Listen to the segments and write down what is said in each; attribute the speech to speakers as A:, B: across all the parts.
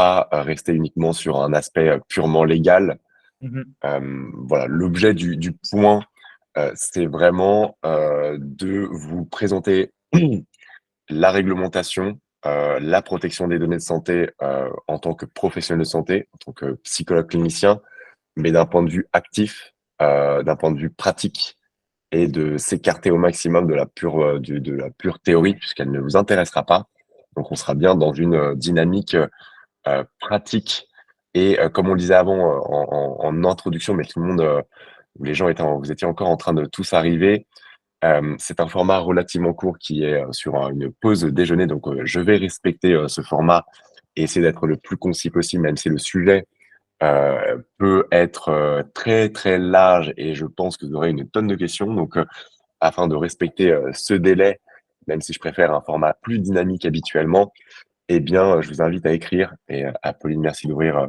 A: pas rester uniquement sur un aspect purement légal.
B: Mhm.
A: Voilà, l'objet du point, c'est vraiment de vous présenter la réglementation, la protection des données de santé en tant que professionnel de santé, en tant que psychologue clinicien, mais d'un point de vue actif, d'un point de vue pratique, et de s'écarter au maximum de de la pure théorie, puisqu'elle ne vous intéressera pas. Donc, on sera bien dans une dynamique pratique. Et comme on le disait avant en introduction, mais tout le monde, les gens étaient, vous étiez encore en train de tous arriver. C'est un format relativement court qui est sur une pause déjeuner. Donc, je vais respecter ce format et essayer d'être le plus concis possible, même si le sujet peut être très, très large et je pense que vous aurez une tonne de questions. Donc, afin de respecter ce délai, même si je préfère un format plus dynamique habituellement, eh bien, je vous invite à écrire. Et Apolline, merci d'ouvrir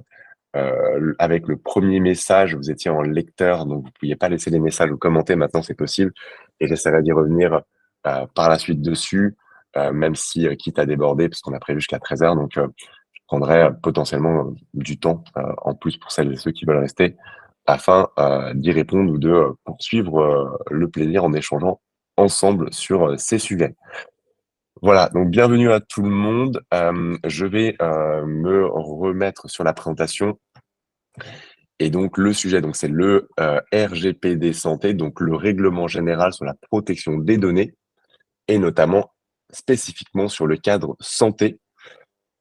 A: avec le premier message. Vous étiez en lecteur, donc vous ne pouviez pas laisser les messages ou commenter. Maintenant, c'est possible. Et j'essaierai d'y revenir par la suite dessus, même si, quitte à déborder, parce qu'on a prévu jusqu'à 13h. Donc, je prendrai potentiellement du temps en plus pour celles et ceux qui veulent rester afin d'y répondre ou de poursuivre le plaisir en échangeant ensemble sur ces sujets. Voilà, donc bienvenue à tout le monde. Je vais me remettre sur la présentation. Et donc le sujet, donc c'est le RGPD santé, donc le règlement général sur la protection des données, et notamment spécifiquement sur le cadre santé.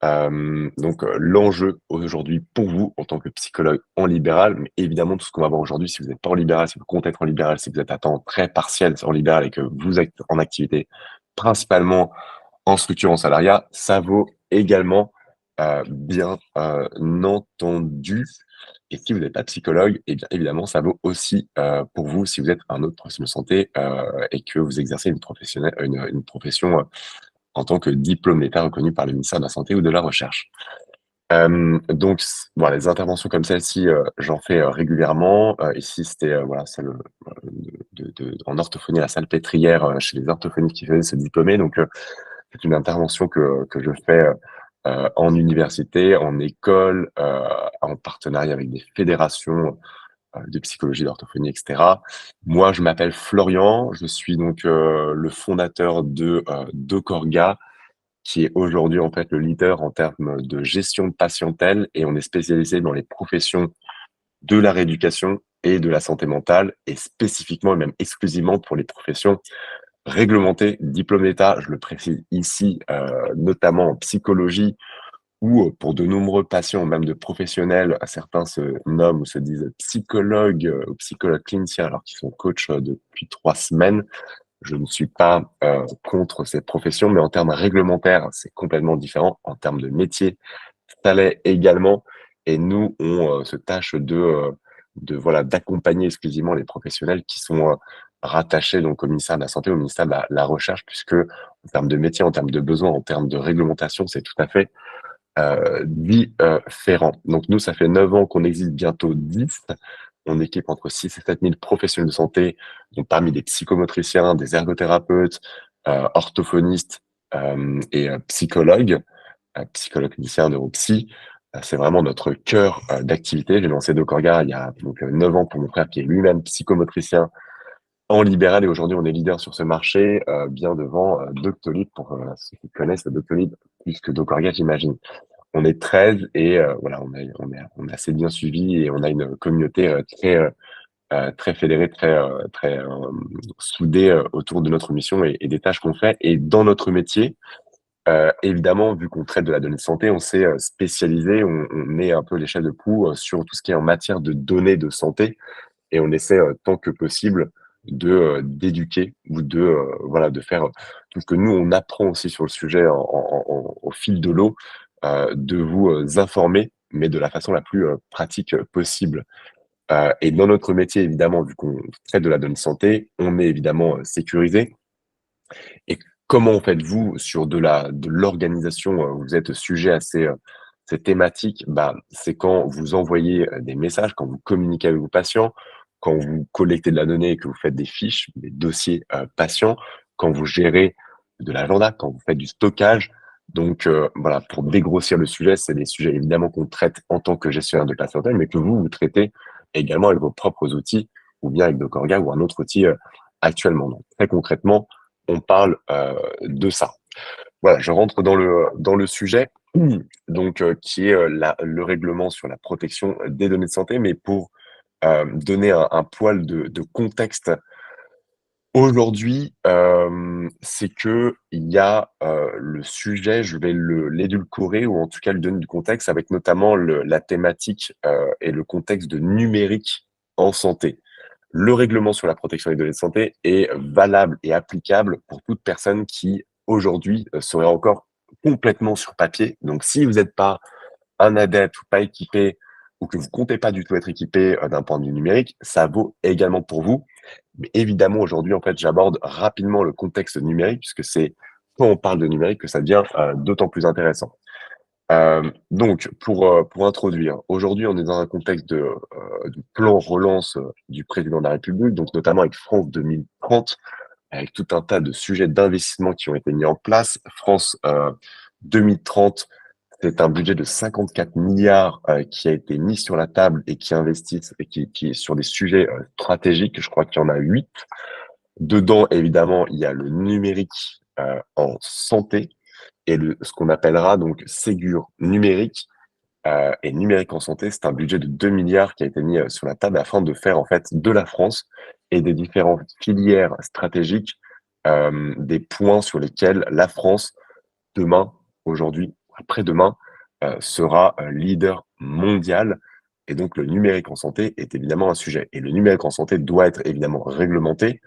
A: L'enjeu aujourd'hui pour vous en tant que psychologue en libéral, mais évidemment tout ce qu'on va voir aujourd'hui, si vous n'êtes pas en libéral, si vous comptez être en libéral, si vous êtes à temps très partiel en libéral et que vous êtes en activité principalement en structure en salariat, ça vaut également bien entendu. Et si vous n'êtes pas psychologue, eh bien évidemment, ça vaut aussi pour vous si vous êtes un autre professionnel de santé et que vous exercez une profession en tant que diplôme d'État reconnu par le ministère de la Santé ou de la Recherche. Voilà, les interventions comme celle-ci, j'en fais régulièrement. Ici, c'était voilà, celle en orthophonie, la salpêtrière chez les orthophonistes qui faisaient se diplômer. Donc, c'est une intervention que je fais en université, en école, en partenariat avec des fédérations de psychologie, d'orthophonie, etc. Moi, je m'appelle Florian, je suis donc le fondateur de Docorga, qui est aujourd'hui en fait le leader en termes de gestion de patientèle, et on est spécialisé dans les professions de la rééducation et de la santé mentale, et spécifiquement et même exclusivement pour les professions réglementé, diplôme d'État, je le précise ici, notamment en psychologie, ou pour de nombreux patients, même de professionnels, certains se nomment ou se disent psychologues ou psychologues cliniciens alors qu'ils sont coachs depuis 3 semaines. Je ne suis pas contre cette profession, mais en termes réglementaires, c'est complètement différent. En termes de métier, ça l'est également. Et nous, on se tâche voilà, d'accompagner exclusivement les professionnels qui sont rattachés donc au ministère de la Santé, au ministère de la Recherche, puisque en termes de métier, en termes de besoins, en termes de réglementation, c'est tout à fait différent. Donc nous, ça fait 9 ans qu'on existe, bientôt 10. On équipe entre 6 et 7 000 professionnels de santé, donc parmi des psychomotriciens, des ergothérapeutes, orthophonistes et psychologues cliniciens, neuropsy. C'est vraiment notre cœur d'activité. J'ai lancé Docorga il y a donc 9 ans pour mon frère qui est lui-même psychomotricien en libéral, et aujourd'hui on est leader sur ce marché, bien devant Doctolib, pour ceux qui connaissent Doctolib plus que Docorga, j'imagine. On est 13 et voilà, on est assez bien suivi et on a une communauté très fédérée, très soudée autour de notre mission et des tâches qu'on fait. Et dans notre métier, évidemment, vu qu'on traite de la donnée de santé, on s'est spécialisé, on est un peu les chefs de proue sur tout ce qui est en matière de données de santé, et on essaie tant que possible de d'éduquer ou de voilà, de faire tout ce que nous on apprend aussi sur le sujet au fil de l'eau, de vous informer, mais de la façon la plus pratique possible. Et dans notre métier, évidemment, vu qu'on traite de la donnée de santé, on est évidemment sécurisé. Et comment faites-vous sur de l'organisation, vous êtes sujet à ces thématiques? Bah, c'est quand vous envoyez des messages, quand vous communiquez avec vos patients, quand vous collectez de la donnée et que vous faites des fiches, des dossiers patients, quand vous gérez de l'agenda, quand vous faites du stockage Donc, voilà, pour dégrossir le sujet, c'est des sujets évidemment qu'on traite en tant que gestionnaire de patientèle, mais que vous traitez également avec vos propres outils ou bien avec DocOrga ou un autre outil, actuellement. Donc très concrètement, on parle, de ça. Voilà, je rentre dans le sujet, donc qui est, la le règlement sur la protection des données de santé, mais pour, donner un poil de contexte. Aujourd'hui, c'est qu'il y a, le sujet, je vais l'édulcorer ou en tout cas lui donner du contexte avec notamment la thématique, et le contexte de numérique en santé. Le règlement sur la protection des données de santé est valable et applicable pour toute personne qui, aujourd'hui, serait encore complètement sur papier. Donc si vous n'êtes pas un adepte ou pas équipé ou que vous comptez pas du tout être équipé, d'un point de vue numérique, ça vaut également pour vous. Mais évidemment, aujourd'hui, en fait, j'aborde rapidement le contexte numérique puisque c'est quand on parle de numérique que ça devient, d'autant plus intéressant. Donc pour introduire, aujourd'hui, on est dans un contexte de plan relance, du président de la République, donc notamment avec France 2030, avec tout un tas de sujets d'investissement qui ont été mis en place. France, 2030, c'est un budget de 54 milliards qui a été mis sur la table et qui investissent et qui est sur des sujets, stratégiques. Je crois qu'il y en a 8. Dedans, évidemment, il y a le numérique, en santé et ce qu'on appellera donc Ségur numérique, et numérique en santé. C'est un budget de 2 milliards qui a été mis, sur la table afin de faire en fait de la France et des différentes filières stratégiques, des points sur lesquels la France, demain, aujourd'hui, après-demain, sera, leader mondial et donc le numérique en santé est évidemment un sujet et le numérique en santé doit être évidemment réglementé,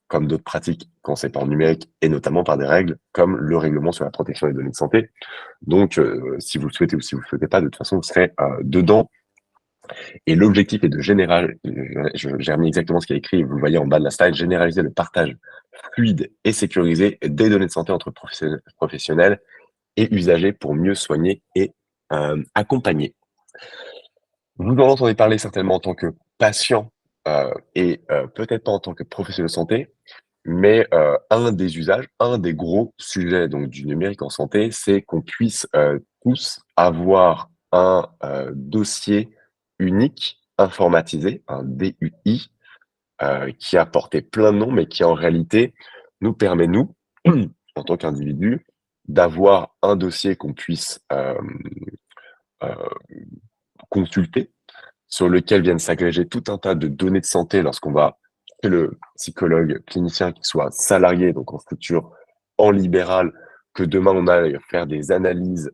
A: comme d'autres pratiques quand c'est pas en numérique et notamment par des règles comme le règlement sur la protection des données de santé. Donc, si vous le souhaitez ou si vous le souhaitez pas, de toute façon, vous serez, dedans et l'objectif est de j'ai remis exactement ce qui est écrit, vous le voyez en bas de la slide, généraliser le partage fluide et sécurisé des données de santé entre professionnels et usagers pour mieux soigner et accompagner. Vous en entendez parler certainement en tant que patient et peut-être pas en tant que professionnel de santé, mais un des usages, un des gros sujets donc du numérique en santé, c'est qu'on puisse tous avoir un dossier unique informatisé, un DUI, qui a porté plein de noms, mais qui en réalité nous permet, nous, en tant qu'individu, d'avoir un dossier qu'on puisse heu, consulter, sur lequel viennent s'agréger tout un tas de données de santé lorsqu'on va chez le psychologue clinicien, qui soit salarié, donc en structure en libéral, que demain on aille faire des analyses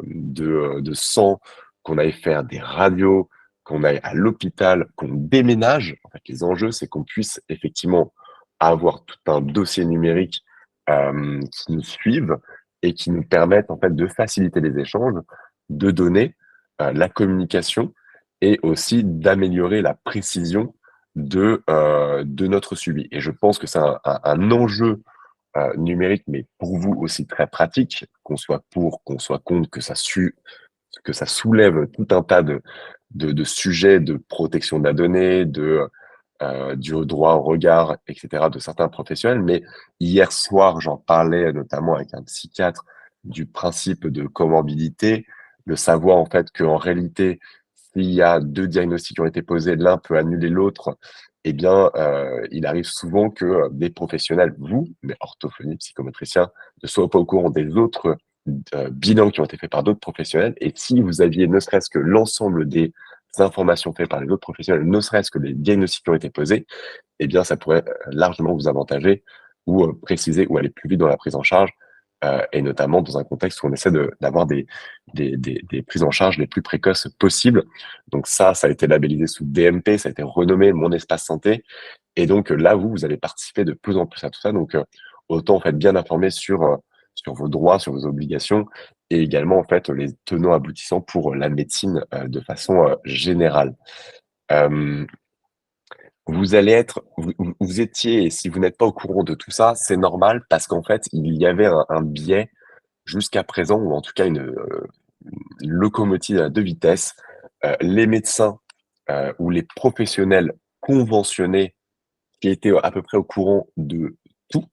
A: de sang, qu'on aille faire des radios, qu'on aille à l'hôpital, qu'on déménage. En fait, les enjeux, c'est qu'on puisse effectivement avoir tout un dossier numérique qui nous suive et qui nous permette en fait de faciliter les échanges de données, la communication et aussi d'améliorer la précision de notre suivi. Et je pense que c'est un enjeu numérique, mais pour vous aussi très pratique, qu'on soit pour, qu'on soit contre, que ça soulève tout un tas de sujets de protection de la donnée, du droit au regard, etc., de certains professionnels. Mais hier soir, j'en parlais notamment avec un psychiatre du principe de comorbidité, de savoir en fait qu'en réalité, s'il y a 2 diagnostics qui ont été posés, l'un peut annuler l'autre. Eh bien, il arrive souvent que des professionnels, vous, mais orthophonistes, psychomotriciens, ne soient pas au courant des autres bilans qui ont été faits par d'autres professionnels. Et si vous aviez ne serait-ce que l'ensemble des informations faites par les autres professionnels, ne serait-ce que les diagnostics qui ont été posés, eh bien, ça pourrait largement vous avantager ou préciser ou aller plus vite dans la prise en charge, et notamment dans un contexte où on essaie d'avoir des prises en charge les plus précoces possibles. Donc ça a été labellisé sous DMP, ça a été renommé Mon Espace Santé. Et donc là, vous allez participer de plus en plus à tout ça. Donc autant en fait bien informer sur vos droits, sur vos obligations et également en fait les tenants aboutissants pour la médecine de façon générale. Euh, vous allez être, vous étiez, et si vous n'êtes pas au courant de tout ça, c'est normal parce qu'en fait, il y avait un biais jusqu'à présent, ou en tout cas une locomotive à deux vitesses. Les médecins ou les professionnels conventionnés qui étaient à peu près au courant de tout,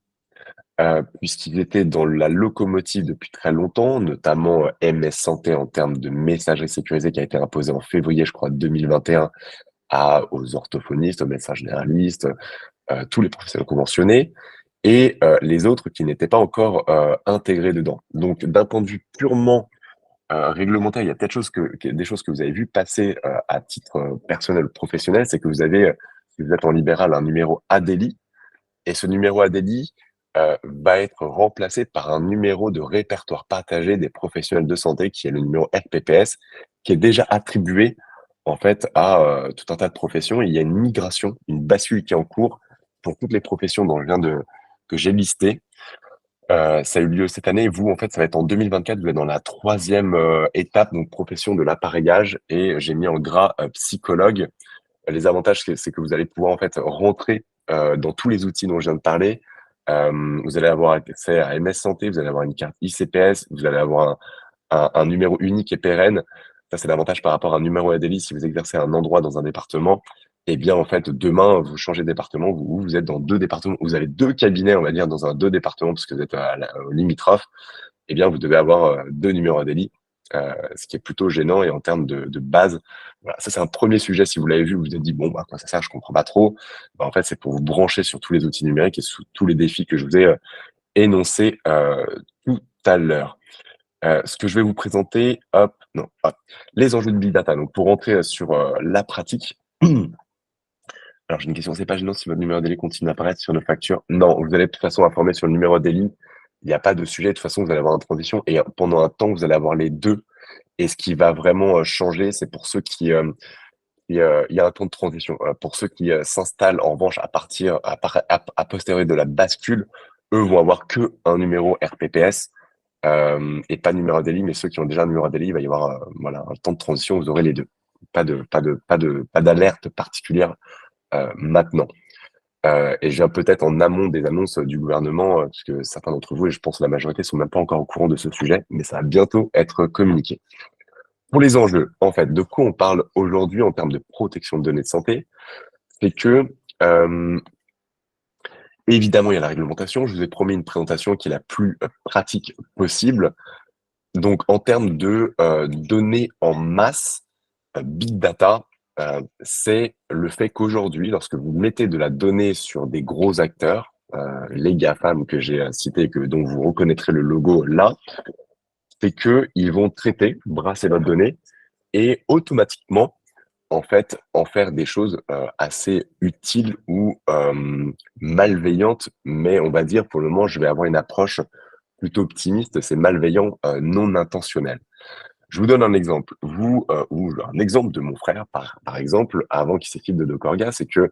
A: puisqu'ils étaient dans la locomotive depuis très longtemps, notamment MS Santé en termes de messagerie sécurisée qui a été imposé en février, je crois, 2021 aux orthophonistes, aux médecins généralistes, tous les professionnels conventionnés et les autres qui n'étaient pas encore intégrés dedans. Donc, d'un point de vue purement réglementaire, il y a peut-être des choses que vous avez vues passer à titre personnel ou professionnel, c'est que vous avez, si vous êtes en libéral, un numéro ADELI, et ce numéro ADELI va être remplacé par un numéro de répertoire partagé des professionnels de santé, qui est le numéro RPPS, qui est déjà attribué en fait à tout un tas de professions. Et il y a une migration, une bascule qui est en cours pour toutes les professions que j'ai listées. Ça a eu lieu cette année. Et vous, en fait, ça va être en 2024. Vous êtes dans la troisième étape, donc profession de l'appareillage. Et j'ai mis en gras psychologue. Les avantages, c'est que vous allez pouvoir en fait rentrer dans tous les outils dont je viens de parler. Vous allez avoir accès à MS Santé, vous allez avoir une carte ICPS, vous allez avoir un numéro unique et pérenne. Ça, c'est l'avantage par rapport à un numéro ADELI. Si vous exercez à un endroit dans un département, eh bien, en fait, demain, vous changez de département, vous êtes dans deux départements, vous avez deux cabinets, on va dire, dans deux départements, parce que vous êtes au limitrophe, eh bien, vous devez avoir deux numéros ADELI, ce qui est plutôt gênant. Et en termes de base, voilà, ça, c'est un premier sujet. Si vous l'avez vu, vous vous êtes dit, bon, bah, quoi ça sert, je comprends pas trop. Bah, en fait, c'est pour vous brancher sur tous les outils numériques et sur tous les défis que je vous ai énoncés tout à l'heure. Ce que je vais vous présenter, hop, non, hop, les enjeux de Big Data. Donc, pour rentrer sur la pratique, alors j'ai une question, c'est pas gênant si votre numéro DELI continue à apparaître sur nos factures? Non, vous allez de toute façon informer sur le numéro DELI. Il n'y a pas de sujet. De toute façon, vous allez avoir une transition et pendant un temps, vous allez avoir les deux. Et ce qui va vraiment changer, c'est pour ceux il y a un temps de transition. Pour ceux qui s'installent, en revanche, à posteriori de la bascule, eux vont avoir que un numéro RPPS et pas de numéro DELI, mais ceux qui ont déjà un numéro DELI, il va y avoir voilà, un temps de transition, vous aurez les deux. Pas d'alerte particulière maintenant. Et je viens peut-être en amont des annonces du gouvernement, parce que certains d'entre vous, et je pense la majorité, sont même pas encore au courant de ce sujet, mais ça va bientôt être communiqué. Pour les enjeux, en fait, de quoi on parle aujourd'hui en termes de protection de données de santé, c'est que euh, évidemment, il y a la réglementation. Je vous ai promis une présentation qui est la plus pratique possible. Donc, en termes de données en masse, big data, c'est le fait qu'aujourd'hui, lorsque vous mettez de la donnée sur des gros acteurs, les GAFAM que j'ai cités, dont vous reconnaîtrez le logo là, c'est qu'ils vont traiter, brasser votre donnée et automatiquement, en fait, en faire des choses assez utiles ou malveillantes. Mais on va dire, pour le moment, je vais avoir une approche plutôt optimiste, c'est malveillant, non intentionnel. Je vous donne un exemple. Ou un exemple de mon frère, par exemple, avant qu'il s'équipe de Docorga, c'est que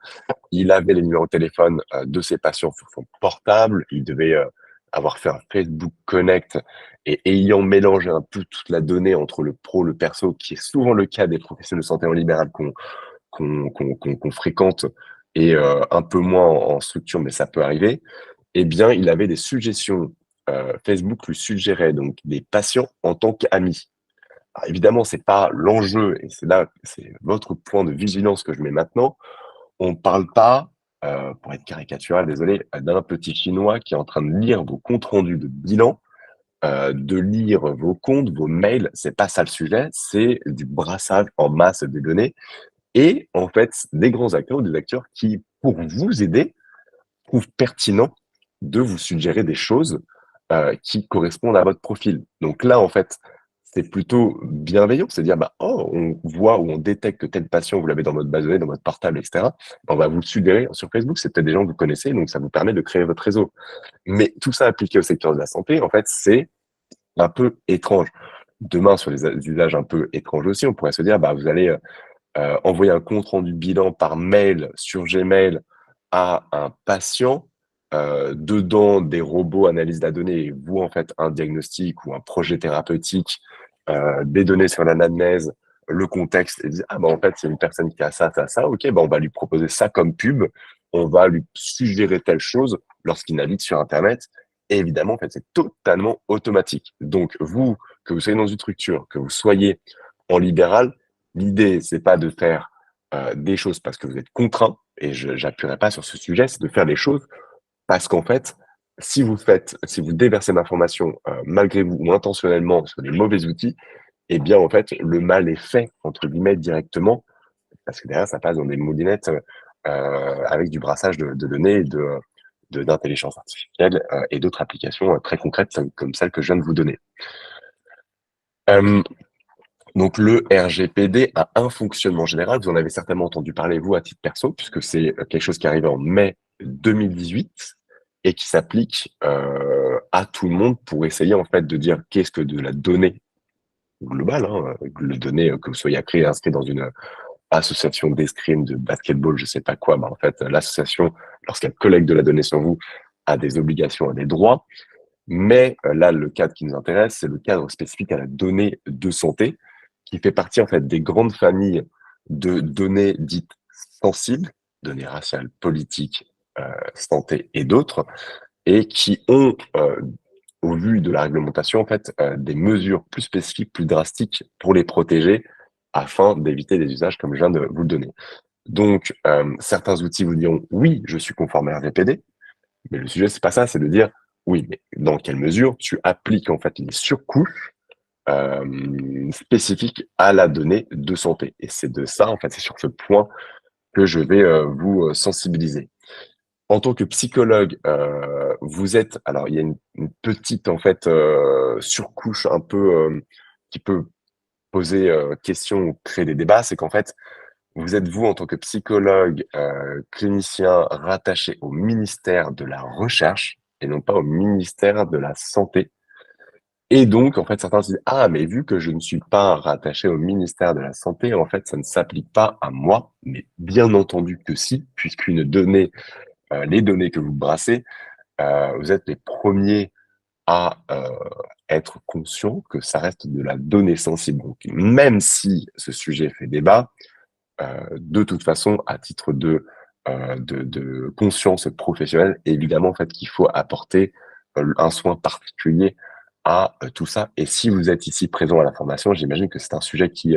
A: il avait les numéros de téléphone de ses patients sur son portable. Il devait avoir fait un Facebook Connect et ayant mélangé un peu toute la donnée entre le pro, le perso, qui est souvent le cas des professionnels de santé en libéral qu'on fréquente et un peu moins en structure, mais ça peut arriver. Eh bien, il avait des suggestions. Facebook lui suggérait donc des patients en tant qu'amis. Alors, évidemment, c'est pas l'enjeu, et c'est là, c'est votre point de vigilance que je mets maintenant. On ne parle pas, pour être caricatural, désolé, d'un petit Chinois qui est en train de lire vos comptes rendus de bilan, de lire vos comptes, vos mails. C'est pas ça le sujet, c'est du brassage en masse des données et en fait des grands acteurs ou des acteurs qui, pour vous aider, trouvent pertinent de vous suggérer des choses qui correspondent à votre profil. Donc là, en fait, c'est plutôt bienveillant, c'est dire, bah, oh, on voit ou on détecte que tel patient, vous l'avez dans votre base de données, dans votre portable, etc. On va vous le suggérer sur Facebook, c'est peut-être des gens que vous connaissez, donc ça vous permet de créer votre réseau. Mais tout ça appliqué au secteur de la santé, en fait, c'est un peu étrange. Demain, sur les usages un peu étranges aussi, on pourrait se dire, bah, vous allez envoyer un compte rendu bilan par mail sur Gmail à un patient, dedans des robots analysent la donnée et vous, en fait, un diagnostic ou un projet thérapeutique, des données sur l'anamnèse, le contexte, et dire, ah bah en fait, c'est une personne qui a ça, ça, ça, ok, bah on va lui proposer ça comme pub, on va lui suggérer telle chose lorsqu'il navigue sur Internet. Et évidemment, en fait, c'est totalement automatique. Donc, vous, que vous soyez dans une structure, que vous soyez en libéral, l'idée, c'est pas de faire des choses parce que vous êtes contraint, et je n'appuierai pas sur ce sujet, c'est de faire des choses parce qu'en fait, si vous déversez l'information malgré vous ou intentionnellement sur des mauvais outils, eh bien, en fait, le mal est fait, entre guillemets, directement, parce que derrière, ça passe dans des moulinettes avec du brassage de données et d'intelligence artificielle et d'autres applications très concrètes comme celle que je viens de vous donner. Euh, donc, le RGPD a un fonctionnement général. Vous en avez certainement entendu parler, vous, à titre perso, puisque c'est quelque chose qui est arrivé en mai 2018 et qui s'applique à tout le monde pour essayer, en fait, de dire qu'est-ce que de la donnée globale, hein, le données que vous soyez inscrit dans une association d'escrime, de basketball, je sais pas quoi, mais en fait, l'association, lorsqu'elle collecte de la donnée sur vous, a des obligations, a des droits. Mais là, le cadre qui nous intéresse, c'est le cadre spécifique à la donnée de santé, qui fait partie en fait des grandes familles de données dites sensibles, données raciales, politiques, santé et d'autres, et qui ont, au vu de la réglementation, en fait, des mesures plus spécifiques, plus drastiques pour les protéger, afin d'éviter des usages comme je viens de vous le donner. Donc, certains outils vous diront oui, je suis conforme à RGPD, mais le sujet c'est pas ça, c'est de dire oui, mais dans quelle mesure tu appliques en fait les surcouches spécifiques à la donnée de santé. Et c'est de ça, en fait, c'est sur ce point que je vais vous sensibiliser. En tant que psychologue, vous êtes, alors il y a une petite en fait surcouche un peu qui peut poser question ou créer des débats, c'est qu'en fait vous êtes vous en tant que psychologue clinicien rattaché au ministère de la Recherche et non pas au ministère de la Santé. Et donc, en fait, certains se disent, ah, mais vu que je ne suis pas rattaché au ministère de la Santé, en fait, ça ne s'applique pas à moi. Mais bien entendu que si, puisqu'une donnée, les données que vous brassez, vous êtes les premiers à être conscient que ça reste de la donnée sensible. Donc, même si ce sujet fait débat, de toute façon, à titre de conscience professionnelle, évidemment, en fait, qu'il faut apporter un soin particulier à tout ça. Et si vous êtes ici présent à la formation, j'imagine que c'est un sujet qui,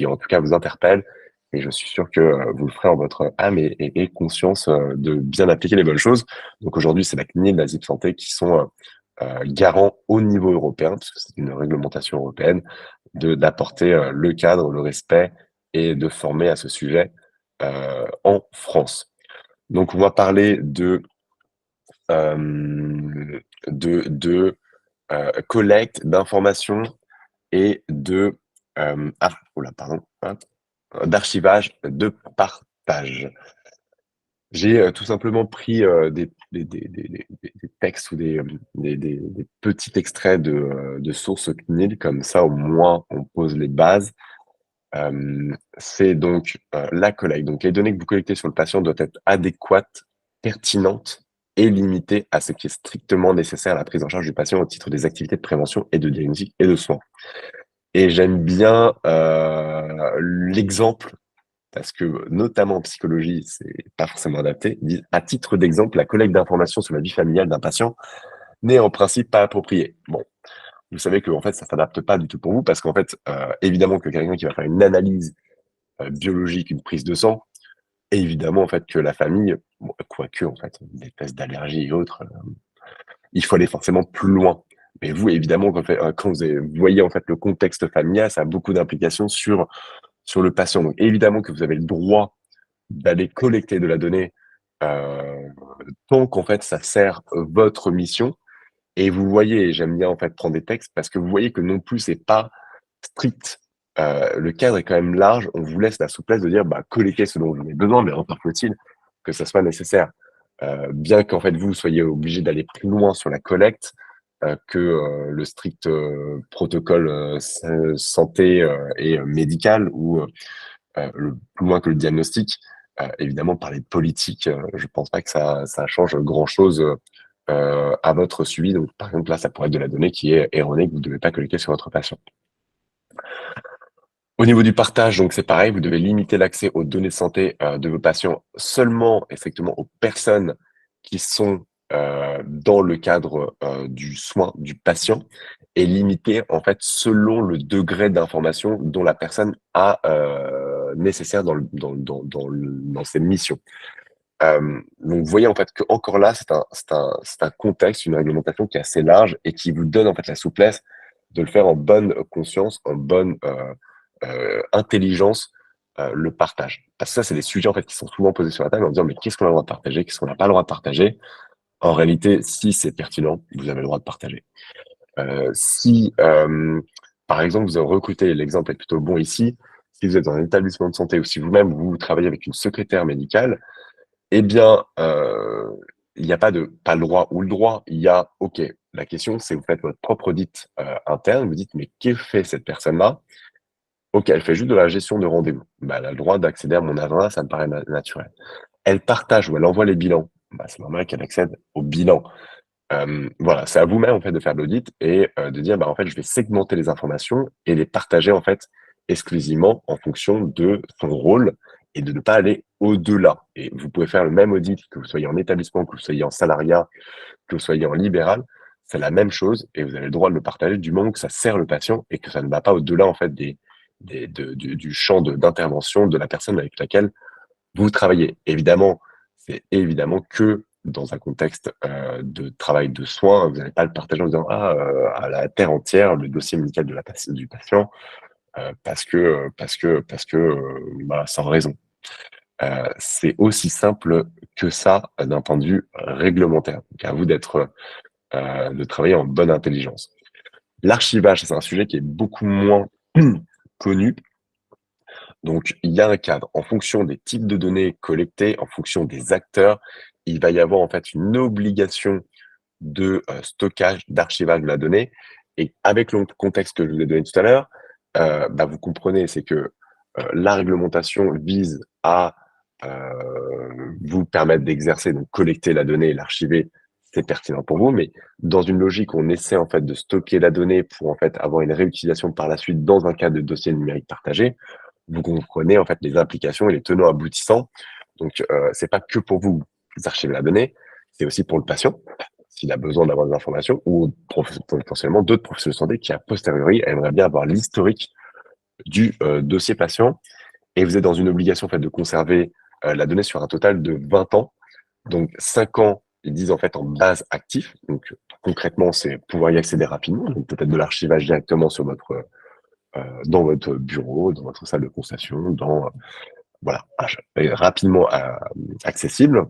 A: en tout cas, vous interpelle. Et je suis sûr que vous le ferez en votre âme et conscience de bien appliquer les bonnes choses. Donc aujourd'hui, c'est la CNIL, la ZIP Santé qui sont garants au niveau européen, parce que c'est une réglementation européenne, d'apporter le cadre, le respect et de former à ce sujet en France. Donc on va parler euh, de collecte d'informations et pardon, hop, d'archivage, de partage. J'ai tout simplement pris des textes ou des petits extraits de sources CNIL, comme ça au moins on pose les bases. C'est donc la collecte. Donc les données que vous collectez sur le patient doivent être adéquates, pertinentes et limitées à ce qui est strictement nécessaire à la prise en charge du patient au titre des activités de prévention et de diagnostic et de soins. Et j'aime bien l'exemple, parce que notamment en psychologie, c'est pas forcément adapté. Ils disent, à titre d'exemple, la collecte d'informations sur la vie familiale d'un patient n'est en principe pas appropriée. Bon, vous savez que en fait, ça s'adapte pas du tout pour vous, parce qu'en fait, évidemment que quelqu'un qui va faire une analyse biologique, une prise de sang, et évidemment en fait que la famille, bon, quoique en fait, des tests d'allergie et autres, il faut aller forcément plus loin. Mais vous, évidemment, quand vous voyez en fait le contexte familial, ça a beaucoup d'implications sur le patient. Donc évidemment que vous avez le droit d'aller collecter de la donnée euh, tant qu'en fait ça sert votre mission. Et vous voyez, j'aime bien en fait prendre des textes parce que vous voyez que non plus c'est pas strict. Le cadre est quand même large. On vous laisse la souplesse de dire bah collectez ce dont vous avez besoin, mais encore faut-il que ça soit nécessaire. Bien qu'en fait vous soyez obligé d'aller plus loin sur la collecte que le strict protocole santé et médical ou plus loin que le diagnostic. Évidemment, parler de politique, je pense pas que ça change grand-chose à votre suivi. Donc, par exemple, là, ça pourrait être de la donnée qui est erronée, que vous ne devez pas collecter sur votre patient. Au niveau du partage, donc c'est pareil, vous devez limiter l'accès aux données de santé de vos patients seulement, effectivement, aux personnes qui sont dans le cadre du soin du patient et limiter, en fait, selon le degré d'information dont la personne a nécessaire dans ses missions. Donc, vous voyez en fait que encore là, c'est un contexte, une réglementation qui est assez large et qui vous donne en fait la souplesse de le faire en bonne conscience, en bonne intelligence, le partage. Parce que ça, c'est des sujets en fait qui sont souvent posés sur la table en disant mais qu'est-ce qu'on a le droit de partager, qu'est-ce qu'on n'a pas le droit de partager. En réalité, si c'est pertinent, vous avez le droit de partager. Si, par exemple, vous avez recruté, l'exemple est plutôt bon ici, si vous êtes dans un établissement de santé ou si vous-même vous travaillez avec une secrétaire médicale, eh bien, il n'y a pas le droit ou le droit. Il y a, OK, la question, c'est vous faites votre propre audit interne. Vous dites, mais que fait cette personne-là? OK, elle fait juste de la gestion de rendez-vous. Bah, elle a le droit d'accéder à mon agenda, ça me paraît naturel. Elle partage ou elle envoie les bilans. Bah, c'est normal qu'elle accède au bilan. Voilà, c'est à vous-même en fait de faire de l'audit et de dire, bah, en fait, je vais segmenter les informations et les partager en fait exclusivement en fonction de son rôle et de ne pas aller au-delà. Et vous pouvez faire le même audit que vous soyez en établissement, que vous soyez en salariat, que vous soyez en libéral, c'est la même chose et vous avez le droit de le partager du moment que ça sert le patient et que ça ne va pas au-delà en fait du champ d'intervention de la personne avec laquelle vous travaillez. Évidemment, c'est évidemment que dans un contexte de travail de soins, vous n'allez pas le partager en disant à la terre entière le dossier médical de du patient parce que voilà, sans raison. C'est aussi simple que ça d'un point de vue réglementaire. Donc à vous de travailler en bonne intelligence. L'archivage, c'est un sujet qui est beaucoup moins connu. Donc, il y a un cadre. En fonction des types de données collectées, en fonction des acteurs, il va y avoir en fait une obligation de stockage, d'archivage de la donnée. Et avec le contexte que je vous ai donné tout à l'heure, bah, vous comprenez, c'est que la réglementation vise à vous permettre d'exercer, donc collecter la donnée et l'archiver, c'est pertinent pour vous, mais dans une logique où on essaie en fait de stocker la donnée pour en fait avoir une réutilisation par la suite dans un cadre de dossier numérique partagé, vous comprenez en fait les implications et les tenants aboutissants. Donc, c'est pas que pour vous archiver la donnée, c'est aussi pour le patient, s'il a besoin d'avoir des informations, ou potentiellement d'autres professionnels de santé qui, a posteriori, aimeraient bien avoir l'historique du dossier patient. Et vous êtes dans une obligation en fait, de conserver la donnée sur un total de 20 ans. Donc, 5 ans, ils disent en fait en base actif. Donc, concrètement, c'est pouvoir y accéder rapidement. Donc, peut-être de l'archivage directement sur dans votre bureau, dans votre salle de constatation, voilà, rapidement accessible.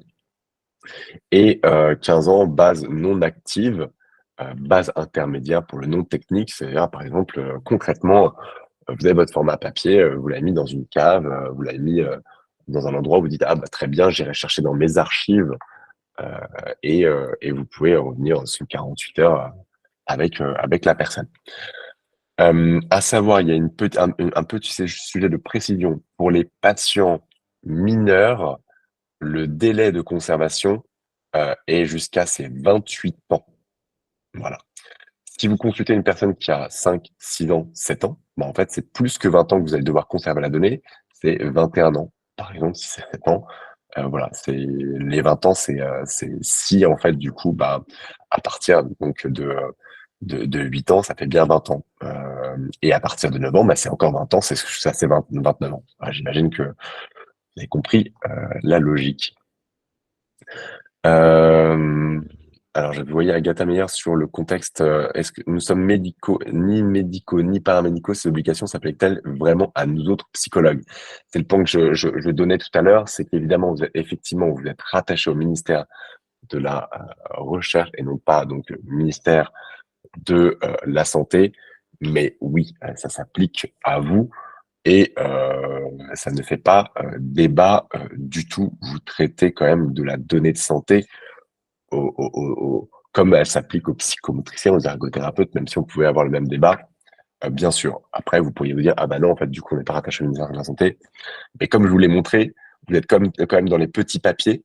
A: Et 15 ans, base non active, base intermédiaire pour le non technique, c'est-à-dire par exemple, concrètement, vous avez votre format papier, vous l'avez mis dans une cave, vous l'avez mis dans un endroit où vous dites, ah bah très bien, j'irai chercher dans mes archives, et vous pouvez revenir sous 48 heures avec la personne. À savoir, il y a un petit sujet de précision. Pour les patients mineurs, le délai de conservation est jusqu'à ses 28 ans. Voilà. Si vous consultez une personne qui a 5, 6 ans, 7 ans, bah, en fait, c'est plus que 20 ans que vous allez devoir conserver la donnée, c'est 21 ans. Par exemple, si c'est 7 ans, voilà, c'est les 20 ans, c'est si en fait, du coup, bah, à partir donc de 8 ans, ça fait bien 20 ans. Et à partir de 9 ans, bah, c'est encore 20 ans, c'est 29 ans. Voilà, j'imagine que vous avez compris la logique. Euh, alors, je voyais Agatha Meyer sur le contexte. Est-ce que nous sommes médicaux, ni paramédicaux? Ces obligations s'appliquent-elles vraiment à nous autres psychologues? C'est le point que je donnais tout à l'heure, c'est qu'évidemment, effectivement, vous êtes rattaché au ministère de la Recherche et non pas donc ministère de la Santé. Mais oui, ça s'applique à vous et ça ne fait pas débat du tout. Vous traitez quand même de la donnée de santé comme elle s'applique aux psychomotriciens, aux ergothérapeutes, même si on pouvait avoir le même débat, bien sûr. Après, vous pourriez vous dire, ah bah non, en fait, du coup, on n'est pas rattaché au ministère de la Santé. Mais comme je vous l'ai montré, vous êtes quand même dans les petits papiers,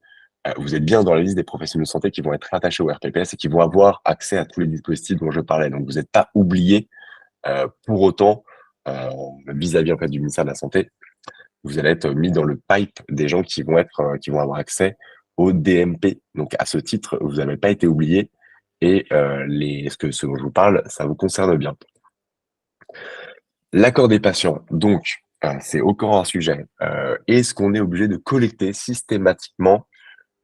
A: vous êtes bien dans la liste des professionnels de santé qui vont être rattachés au RPPS et qui vont avoir accès à tous les dispositifs dont je parlais. Donc, vous n'êtes pas oublié pour autant vis-à-vis en fait du ministère de la Santé. Vous allez être mis dans le pipe des gens qui vont avoir accès au DMP. Donc, à ce titre, vous n'avez pas été oublié et ce dont je vous parle, ça vous concerne bien. L'accord des patients. Donc, c'est encore un sujet. Est-ce qu'on est obligé de collecter systématiquement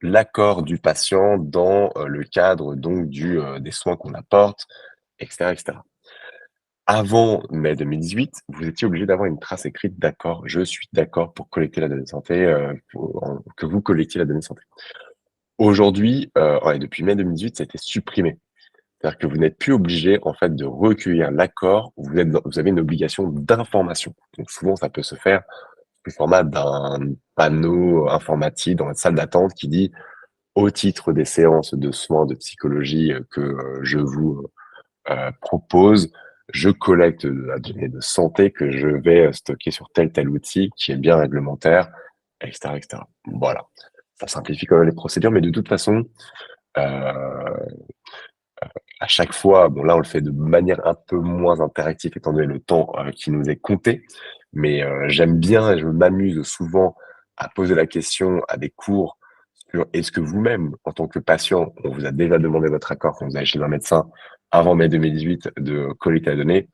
A: l'accord du patient dans, le cadre donc des soins qu'on apporte et cetera et cetera. Avant mai 2018, vous étiez obligé d'avoir une trace écrite d'accord. Je suis d'accord pour collecter la donnée de santé, que vous collectiez la donnée de santé. Aujourd'hui, ouais, depuis mai 2018, ça a été supprimé. C'est-à-dire que vous n'êtes plus obligé, en fait, de recueillir l'accord, vous avez une obligation d'information. Donc souvent, ça peut se faire sous format d'un panneau informatique dans la salle d'attente qui dit: «Au titre des séances de soins de psychologie, que, je vous, propose, je collecte de la donnée de santé que je vais, stocker sur tel outil qui est bien réglementaire» et cetera et cetera. Voilà. Ça simplifie quand même les procédures, mais de toute façon, heu à chaque fois, bon là, on le fait de manière un peu moins interactive étant donné le temps, qui nous est compté. Mais, j'aime bien et je m'amuse souvent à poser la question à des cours sur: est-ce que vous-même, en tant que patient, on vous a déjà demandé votre accord quand vous allez chez un médecin avant mai 2018 de collecter la donnée?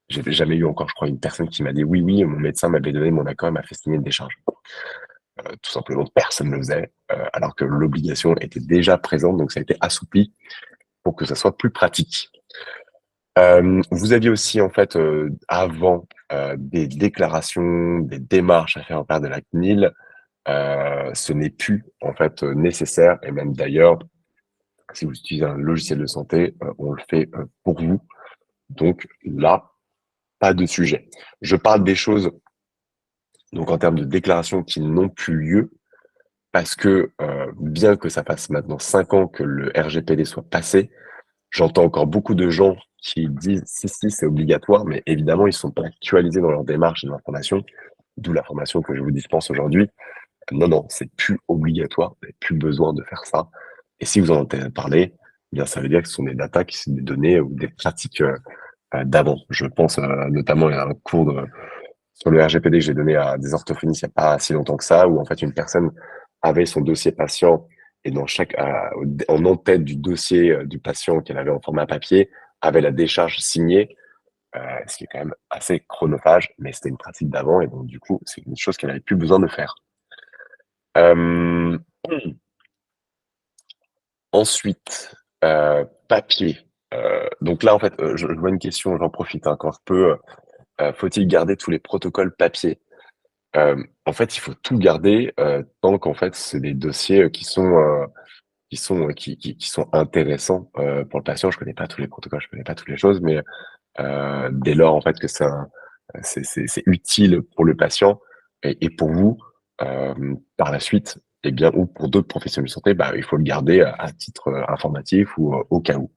A: J'ai jamais eu encore, je crois, une personne qui m'a dit: «Oui, oui, mon médecin m'avait donné mon accord, il m'a fait signer une décharge». Tout simplement, personne ne le faisait, alors que l'obligation était déjà présente, donc ça a été assoupli pour que ça soit plus pratique. Vous aviez aussi en fait, avant, des déclarations, des démarches à faire auprès de la CNIL. Ce n'est plus en fait, nécessaire et même d'ailleurs, si vous utilisez un logiciel de santé, on le fait, pour vous. Donc là, pas de sujet. Je parle des choses donc en termes de déclarations qui n'ont plus lieu parce que, bien que ça fasse maintenant 5 ans que le RGPD soit passé, j'entends encore beaucoup de gens qui disent: «Si, si, c'est obligatoire», mais évidemment, ils sont pas actualisés dans leur démarche et d'information, d'où la formation que je vous dispense aujourd'hui. Non, non, c'est plus obligatoire, vous n'avez plus besoin de faire ça et si vous en entendez parler, eh bien, ça veut dire que ce sont des datas qui sont des données ou des pratiques, d'avant. Je pense, notamment, il y a un cours sur le RGPD que j'ai donné à des orthophonistes il y a pas si longtemps que ça, où en fait une personne avait son dossier patient et dans chaque en en-tête du dossier, du patient qu'elle avait en format papier, avait la décharge signée, ce qui est quand même assez chronophage, mais c'était une pratique d'avant et donc du coup, c'est une chose qu'elle avait plus besoin de faire. Hem, ensuite, papier, donc là en fait, je vois une question, j'en profite, hein, quand je peux, faut-il garder tous les protocoles papier? En fait, il faut tout garder, tant qu'en fait, c'est des dossiers, qui sont intéressants, pour le patient. Je connais pas tous les protocoles, je connais pas toutes les choses, mais, dès lors, en fait, que c'est utile pour le patient et pour vous, par la suite et bien ou pour d'autres professionnels de santé, bah, il faut le garder à titre, informatif ou, au cas où.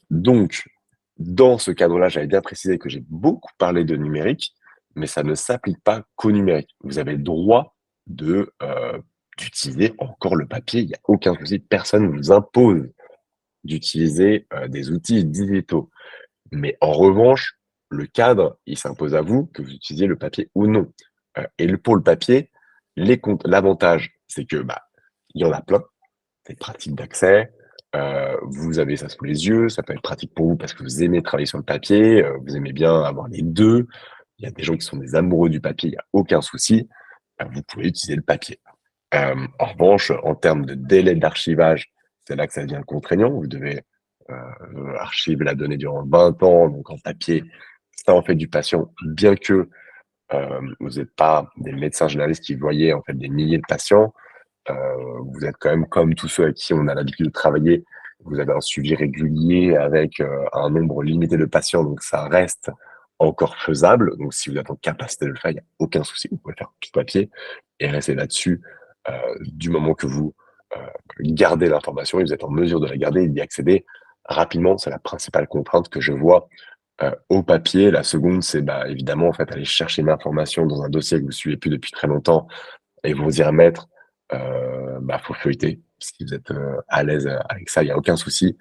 A: Donc, dans ce cadre-là, j'avais bien précisé que j'ai beaucoup parlé de numérique, mais ça ne s'applique pas qu'au numérique. Vous avez le droit d'utiliser encore le papier, il y a aucun souci, personne ne vous impose d'utiliser, des outils digitaux. Mais en revanche, le cadre, il s'impose à vous, que vous utilisiez le papier ou non. Pour le papier, l'avantage, c'est que, bah, il y en a plein, c'est pratique d'accès, vous avez ça sous les yeux, ça peut être pratique pour vous parce que vous aimez travailler sur le papier, vous aimez bien avoir les 2. Il y a des gens qui sont des amoureux du papier, il y a aucun souci, vous pouvez utiliser le papier. En revanche, en termes de délai d'archivage, c'est là que ça devient contraignant. Vous devez, archiver la donnée durant 20 ans, donc en papier. Ça en fait du patient, bien que, vous êtes pas des médecins généralistes qui voyaient en fait des milliers de patients. Vous êtes quand même comme tous ceux avec qui on a l'habitude de travailler, vous avez un suivi régulier avec, un nombre limité de patients, donc ça reste encore faisable. Donc si vous êtes en capacité de le faire, il y a aucun souci, vous pouvez faire tout papier et rester là-dessus, du moment que vous, gardez l'information et vous êtes en mesure de la garder et d'y accéder rapidement. C'est la principale contrainte que je vois, au papier. La seconde, c'est, bah, évidemment, en fait, aller chercher une information dans un dossier que vous suivez plus depuis très longtemps et vous y remettre, bah, faut feuilleter. Si vous êtes, à l'aise, avec ça, il y a aucun souci.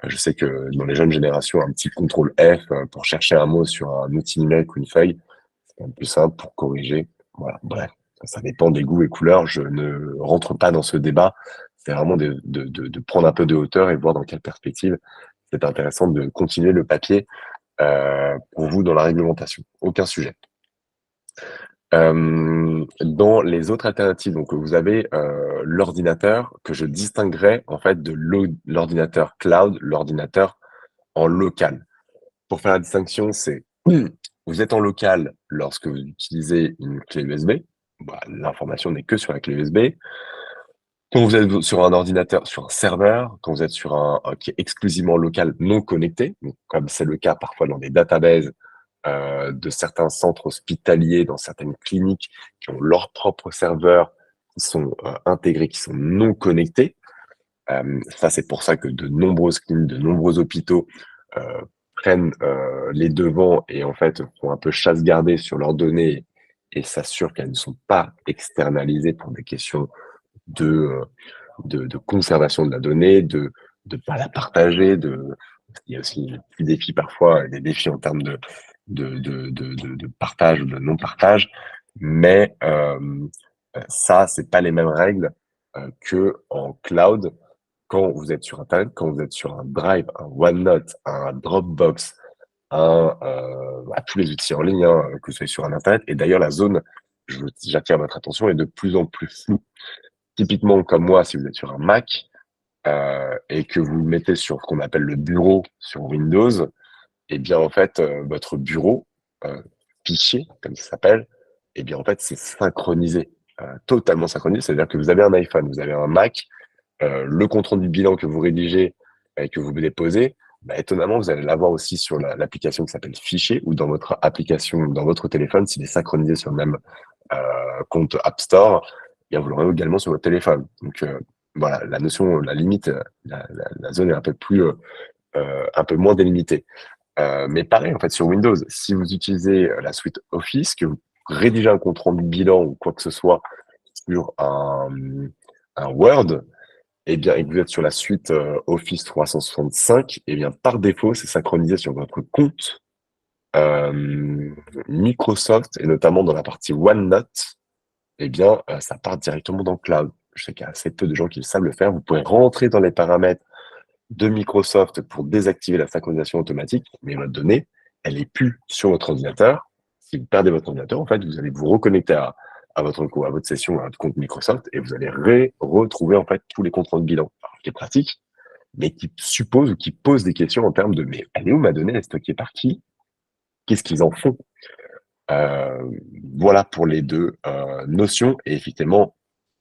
A: Je sais que dans les jeunes générations, un petit contrôle F, pour chercher un mot sur un outil numérique ou une feuille, c'est quand même plus simple pour corriger. Voilà, bref, ça dépend des goûts et couleurs. Je ne rentre pas dans ce débat. C'est vraiment de prendre un peu de hauteur et voir dans quelle perspective c'est intéressant de continuer le papier, pour vous dans la réglementation. Aucun sujet. Dans les autres alternatives, donc vous avez l'ordinateur que je distinguerais en fait de l'ordinateur cloud, l'ordinateur en local. Pour faire la distinction, c'est vous êtes en local lorsque vous utilisez une clé USB. Bah, l'information n'est que sur la clé USB. Quand vous êtes sur un ordinateur, sur un serveur, quand vous êtes sur un qui est exclusivement local, non connecté, donc comme c'est le cas parfois dans des databases de certains centres hospitaliers, dans certaines cliniques qui ont leurs propres serveurs qui sont intégrés, qui sont non connectés. Ça, c'est pour ça que de nombreuses cliniques, de nombreux hôpitaux euh, prennent les devants et en fait font un peu chasse gardée sur leurs données et s'assurent qu'elles ne sont pas externalisées pour des questions de, de conservation de la donnée, de ne pas la partager, il y a aussi des petits défis parfois, des défis en termes de partage ou de non-partage, mais ça, c'est pas les mêmes règles que en cloud quand vous êtes sur Internet, quand vous êtes sur un Drive, un OneNote, un Dropbox, tous les outils en ligne, hein, que vous soyez sur un Internet. Et d'ailleurs, la zone, j'attire votre attention, est de plus en plus floue. Typiquement, comme moi, si vous êtes sur un Mac et que vous le mettez sur ce qu'on appelle le bureau sur Windows, eh bien, en fait, votre bureau, euh, fichier, comme ça s'appelle, eh bien, en fait, c'est synchronisé, totalement synchronisé. C'est-à-dire que vous avez un iPhone, vous avez un Mac, le compte rendu bilan que vous rédigez et que vous déposez, bah, étonnamment, vous allez l'avoir aussi sur l'application qui s'appelle Fichier ou dans votre application, dans votre téléphone, s'il est synchronisé sur le même compte App Store, eh bien, vous l'aurez également sur votre téléphone. Donc, voilà, la notion, la limite, la zone est un peu moins délimitée. Mais pareil, en fait, sur Windows, si vous utilisez la suite Office, que vous rédigez un compte rendu bilan ou quoi que ce soit sur un Word, eh bien, et que vous êtes sur la suite Office 365, eh bien, par défaut, c'est synchronisé sur votre compte Microsoft et notamment dans la partie OneNote, eh bien, ça part directement dans le cloud. Je sais qu'il y a assez peu de gens qui savent le faire. Vous pouvez rentrer dans les paramètres de Microsoft pour désactiver la synchronisation automatique, mais votre donnée, elle est plus sur votre ordinateur. Si vous perdez votre ordinateur, en fait, vous allez vous reconnecter à votre session, à votre compte Microsoft, et vous allez retrouver en fait tous les comptes rendus bilan, alors, qui est pratique, mais qui suppose ou qui pose des questions en termes de mais elle est où ma donnée, elle est stockée par qui? Qu'est-ce qu'ils en font? Euh, voilà pour les deux notions, et effectivement,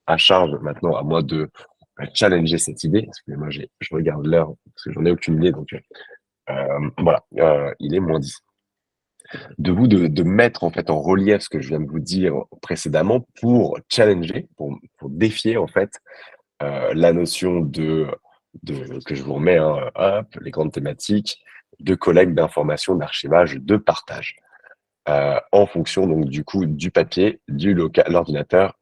A: à charge maintenant à moi de challenger cette idée. Excusez-moi, je regarde l'heure parce que j'en ai aucune idée, donc voilà, il est -10. De vous de mettre en fait en relief ce que je viens de vous dire précédemment pour challenger, pour défier en fait la notion de que je vous remets, hein, hop, les grandes thématiques de collecte d'informations, d'archivage, de partage, en fonction donc du coup du papier, du local, l'ordinateur,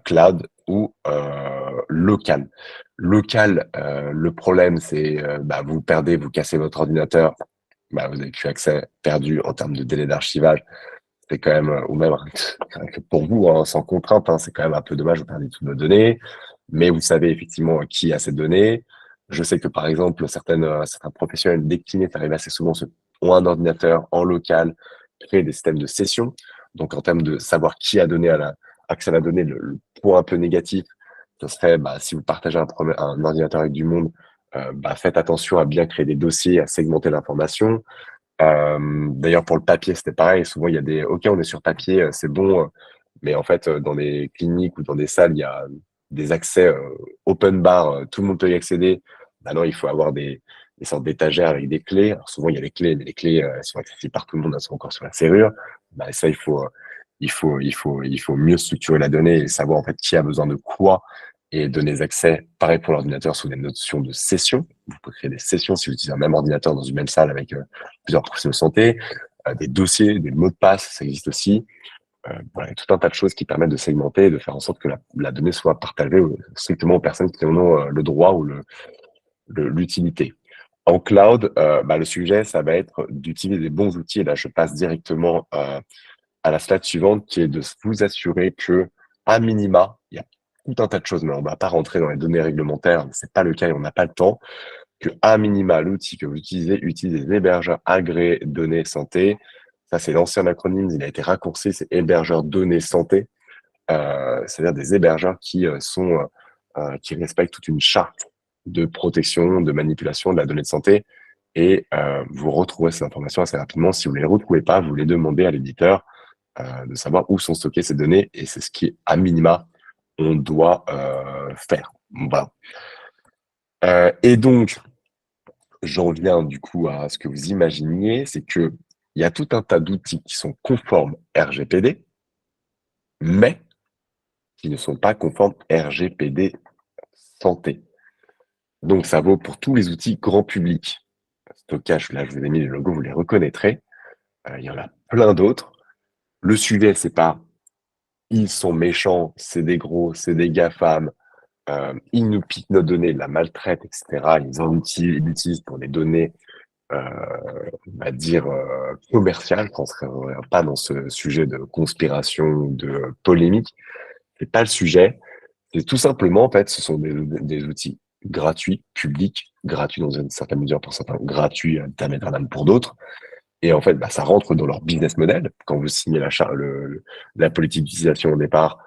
A: cloud ou local. Local, le problème c'est bah, vous perdez, vous cassez votre ordinateur, bah, vous avez plus accès perdu en termes de délai d'archivage. C'est quand même, ou même rien que pour vous, hein, sans contrainte, hein, c'est quand même un peu dommage, vous perdez toutes vos données, mais vous savez effectivement qui a ces données. Je sais que par exemple, certains professionnels déclinés, ça arrive assez souvent, ont un ordinateur en local, créer des systèmes de session. Donc en termes de savoir qui a donné accès à la donnée, le point un peu négatif, ce serait bah, si vous partagez un ordinateur avec du monde, bah, faites attention à bien créer des dossiers, à segmenter l'information. D'ailleurs, pour le papier, c'était pareil. Souvent, il y a OK, on est sur papier, c'est bon, mais en fait, dans des cliniques ou dans des salles, il y a des accès open bar, tout le monde peut y accéder. Maintenant, il faut avoir des sortes d'étagères avec des clés. Alors, souvent, il y a les clés, mais les clés, elles sont accessibles par tout le monde, elles sont encore sur la serrure. Bah, ça, il faut mieux structurer la donnée et savoir en fait qui a besoin de quoi et donner des accès, pareil pour l'ordinateur, sous des notions de session. Vous pouvez créer des sessions si vous utilisez un même ordinateur dans une même salle avec plusieurs professionnels de santé, des dossiers, des mots de passe, ça existe aussi. Voilà, tout un tas de choses qui permettent de segmenter et de faire en sorte que la donnée soit partagée strictement aux personnes qui en ont le droit ou l'utilité. En cloud, bah, le sujet, ça va être d'utiliser des bons outils. Et là, je passe directement à la slide suivante, qui est de vous assurer que, à minima, il y a tout un tas de choses, mais on ne va pas rentrer dans les données réglementaires, c'est pas le cas et on n'a pas le temps, que, à minima, l'outil que vous utilisez utilise des hébergeurs agréés données santé. Ça, c'est l'ancien acronyme, il a été raccourci, c'est hébergeurs données santé. C'est-à-dire des hébergeurs qui respectent toute une charte de protection, de manipulation de la donnée de santé. Et vous retrouverez ces informations assez rapidement. Si vous ne les retrouvez pas, vous les demandez à l'éditeur de savoir où sont stockées ces données. Et c'est ce qui, à minima, on doit faire. Voilà. Et donc, j'en reviens du coup à ce que vous imaginiez, c'est que il y a tout un tas d'outils qui sont conformes RGPD, mais qui ne sont pas conformes RGPD santé. Donc, ça vaut pour tous les outils grand public. Stockage, là, je vous ai mis les logos, vous les reconnaîtrez. Il y en a plein d'autres. Le sujet, c'est pas ils sont méchants, c'est des gros, c'est des GAFAM, ils nous piquent nos données, la maltraitent, etc. Ils l'utilisent pour des données, on va dire, commerciales. Je ne serait pas dans ce sujet de conspiration, de polémique. C'est pas le sujet. C'est tout simplement, en fait, ce sont des outils gratuits, publics, gratuits dans une certaine mesure pour certains, gratuits diamétralement pour d'autres. Et en fait, bah, ça rentre dans leur business model. Quand vous signez la politique d'utilisation au départ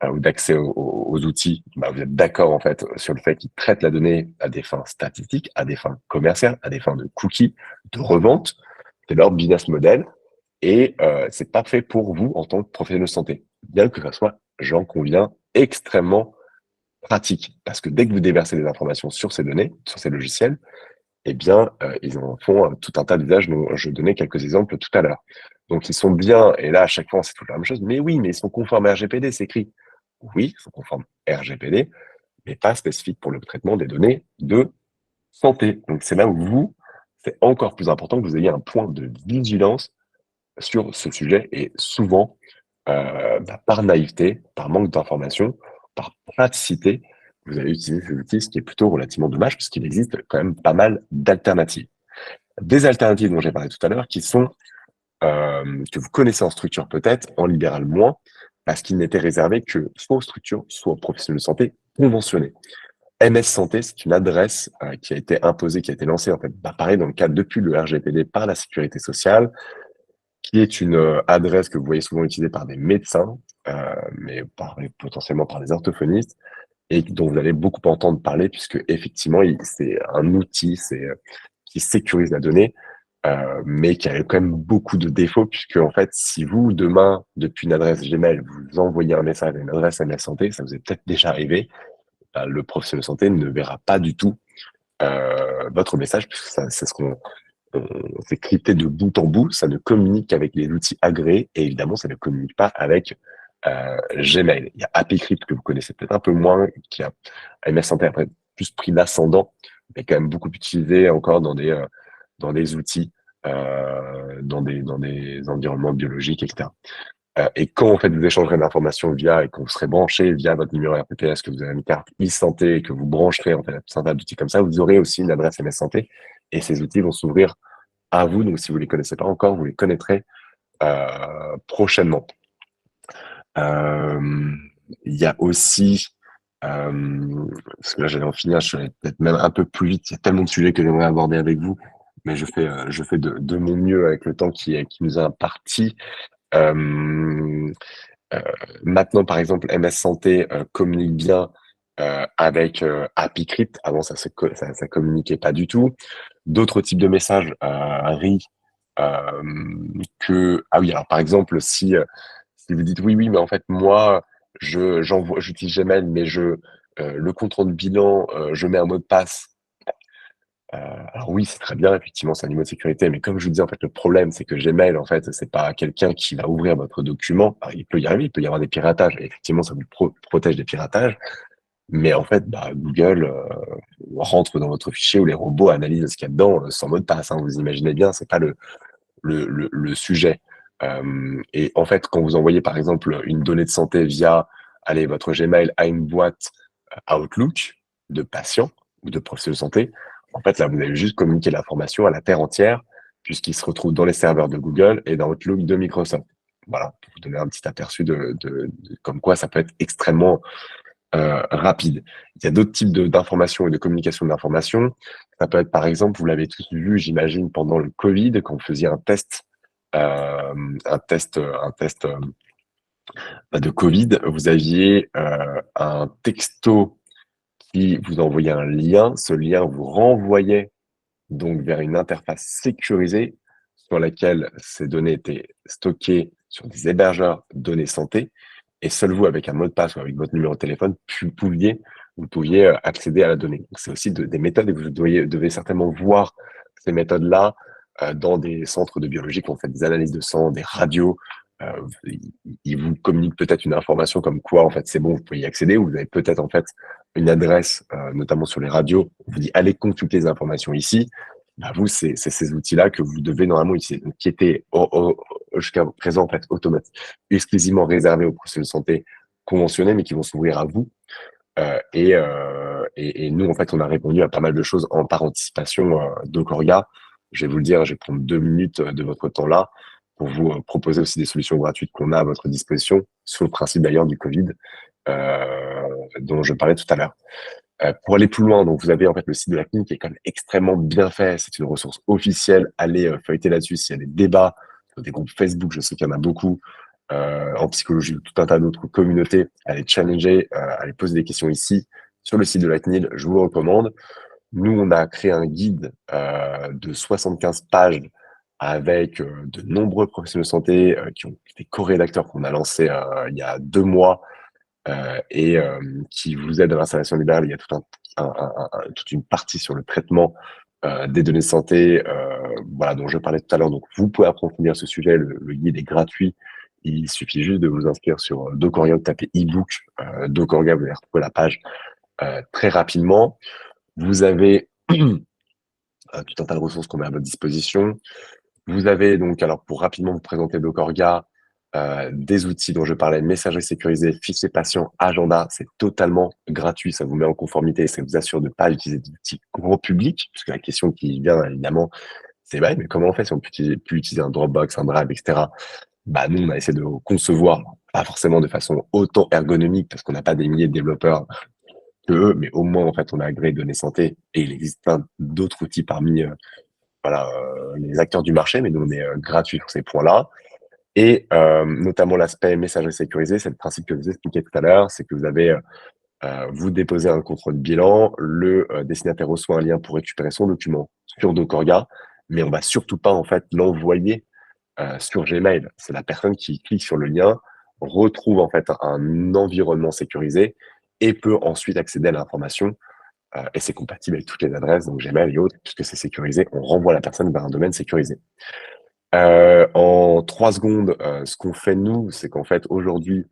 A: ou d'accès aux outils, bah, vous êtes d'accord en fait sur le fait qu'ils traitent la donnée à des fins statistiques, à des fins commerciales, à des fins de cookies, de revente. C'est leur business model et c'est pas fait pour vous en tant que professionnel de santé. Bien que ça soit, j'en conviens, extrêmement pratique. Parce que dès que vous déversez des informations sur ces données, sur ces logiciels, eh bien, ils en font tout un tas d'usages dont je donnais quelques exemples tout à l'heure. Donc, ils sont bien, et là, à chaque fois, c'est toujours la même chose. Mais oui, mais ils sont conformes à RGPD, c'est écrit. Oui, ils sont conformes RGPD, mais pas spécifiques pour le traitement des données de santé. Donc, c'est là où c'est encore plus important que vous ayez un point de vigilance sur ce sujet. Et souvent, bah, par naïveté, par manque d'information, par praticité, vous allez utiliser ces outils, ce qui est plutôt relativement dommage, puisqu'il existe quand même pas mal d'alternatives. Des alternatives dont j'ai parlé tout à l'heure, qui sont que vous connaissez en structure peut-être, en libéral moins, parce qu'il n'était réservé que soit aux structures, soit aux professionnels de santé conventionnés. MS Santé, c'est une adresse qui a été imposée, qui a été lancée en fait, bah, pareil dans le cadre depuis le RGPD par la Sécurité sociale, qui est une adresse que vous voyez souvent utilisée par des médecins, mais potentiellement par des orthophonistes, et dont vous allez beaucoup entendre parler, puisque effectivement, c'est un outil qui sécurise la donnée, mais qui a quand même beaucoup de défauts, puisque en fait, si vous, demain, depuis une adresse Gmail, vous envoyez un message à une adresse MS Santé, ça vous est peut-être déjà arrivé, le professionnel de santé ne verra pas du tout votre message, puisque c'est ce qu'on c'est crypté de bout en bout, ça ne communique qu'avec les outils agréés, et évidemment, ça ne communique pas avec Gmail. Il y a AppyCrypt que vous connaissez peut-être un peu moins, qui a MS Santé après plus pris l'ascendant, mais quand même beaucoup utilisé encore dans des outils, dans des environnements biologiques, etc. Et quand en fait vous échangerez l'information et que vous serez branché via votre numéro RPPS, que vous avez une carte e-santé et que vous brancherez en fait un certain d'outils comme ça, vous aurez aussi une adresse MS Santé et ces outils vont s'ouvrir à vous. Donc si vous les connaissez pas encore, vous les connaîtrez prochainement. Euh, Il y a aussi parce que là j'allais en finir, je vais peut-être même un peu plus vite. Il y a tellement de sujets que j'aimerais aborder avec vous, mais je fais de mon mieux avec le temps qui nous est imparti. Euh, euh, Maintenant, par exemple, MS Santé communique bien avec AppyCrypt. Avant, ça communiquait pas du tout. D'autres types de messages RI ah oui, alors par exemple, si vous dites oui, oui, mais en fait moi, j'utilise Gmail, mais le contrôle bilan, je mets un mot de passe. Alors oui, c'est très bien, effectivement, c'est un niveau de sécurité, mais comme je vous dis, en fait, le problème, c'est que Gmail, en fait, c'est pas quelqu'un qui va ouvrir votre document. Alors, il peut y arriver, il peut y avoir des piratages, et effectivement, ça vous protège des piratages, mais en fait, bah, Google rentre dans votre fichier où les robots analysent ce qu'il y a dedans sans mot de passe. Hein, vous imaginez bien, c'est pas le sujet. Et en fait, quand vous envoyez, par exemple, une donnée de santé via, allez, votre Gmail à une boîte Outlook de patients ou de professionnels de santé, en fait, là, vous avez juste communiqué l'information à la terre entière, puisqu'il se retrouve dans les serveurs de Google et dans Outlook de Microsoft. Voilà, pour vous donner un petit aperçu de comme quoi ça peut être extrêmement rapide. Il y a d'autres types d'informations et de communication d'informations. Ça peut être, par exemple, vous l'avez tous vu, j'imagine, pendant le Covid, quand vous faisiez un test de Covid, vous aviez un texto qui vous envoyait un lien. Ce lien vous renvoyait donc vers une interface sécurisée sur laquelle ces données étaient stockées sur des hébergeurs données santé. Et seul vous, avec un mot de passe ou avec votre numéro de téléphone, vous pouviez accéder à la donnée. Donc, c'est aussi des méthodes et vous devez certainement voir ces méthodes-là dans des centres de biologie qui ont fait des analyses de sang, des radios. Ils vous communiquent peut-être une information comme quoi, en fait, c'est bon, vous pouvez y accéder. Ou vous avez peut-être, en fait, une adresse, notamment sur les radios. On vous dit, allez consulter les informations ici. Bah, vous, c'est ces outils-là que vous devez normalement utiliser, donc, qui étaient jusqu'à présent, en fait, automatiques, exclusivement réservés aux professionnels de santé conventionnés, mais qui vont s'ouvrir à vous. Et nous, en fait, on a répondu à pas mal de choses par anticipation d'Ocorga. Je vais vous le dire, je vais prendre 2 minutes de votre temps là pour vous proposer aussi des solutions gratuites qu'on a à votre disposition, sur le principe d'ailleurs du Covid, dont je parlais tout à l'heure. Pour aller plus loin, donc vous avez en fait le site de la clinique qui est quand même extrêmement bien fait. C'est une ressource officielle. Allez feuilleter là-dessus s'il y a des débats, des groupes Facebook, je sais qu'il y en a beaucoup, en psychologie ou tout un tas d'autres communautés. Allez challenger, allez poser des questions ici sur le site de la CNIL. Je vous le recommande. Nous, on a créé un guide de 75 pages avec de nombreux professionnels de santé qui ont été co-rédacteurs qu'on a lancé il y a 2 mois et qui vous aide à l'installation libérale. Il y a toute une partie sur le traitement des données de santé, voilà, dont je parlais tout à l'heure. Donc, vous pouvez approfondir ce sujet. Le guide est gratuit. Il suffit juste de vous inscrire sur Docorga, de taper e-book Docorga, vous allez retrouver la page très rapidement. Vous avez tout un tas de ressources qu'on met à votre disposition. Vous avez donc, alors pour rapidement vous présenter Docorga, des outils dont je parlais, messagerie sécurisée, fichier patient, agenda, c'est totalement gratuit, ça vous met en conformité, ça vous assure de ne pas utiliser d'outils gros public, puisque la question qui vient évidemment, c'est bah, mais comment on fait si on peut utiliser un Dropbox, un Drive, etc. Bah, nous, on a essayé de concevoir, pas forcément de façon autant ergonomique, parce qu'on n'a pas des milliers de développeurs que eux, mais au moins, en fait, on a agréé données santé, et il existe plein d'autres outils parmi voilà, les acteurs du marché, mais nous, on est gratuit sur ces points-là. Et notamment l'aspect messagerie sécurisée, c'est le principe que vous expliquiez tout à l'heure, c'est que vous avez, vous déposez un contrôle bilan, le destinataire reçoit un lien pour récupérer son document sur Docorga, mais on va surtout pas en fait l'envoyer sur Gmail. C'est la personne qui clique sur le lien, retrouve en fait un environnement sécurisé et peut ensuite accéder à l'information. Et c'est compatible avec toutes les adresses, donc Gmail et autres, puisque c'est sécurisé, on renvoie la personne vers un domaine sécurisé. En 3 secondes, ce qu'on fait nous, c'est qu'en fait aujourd'hui,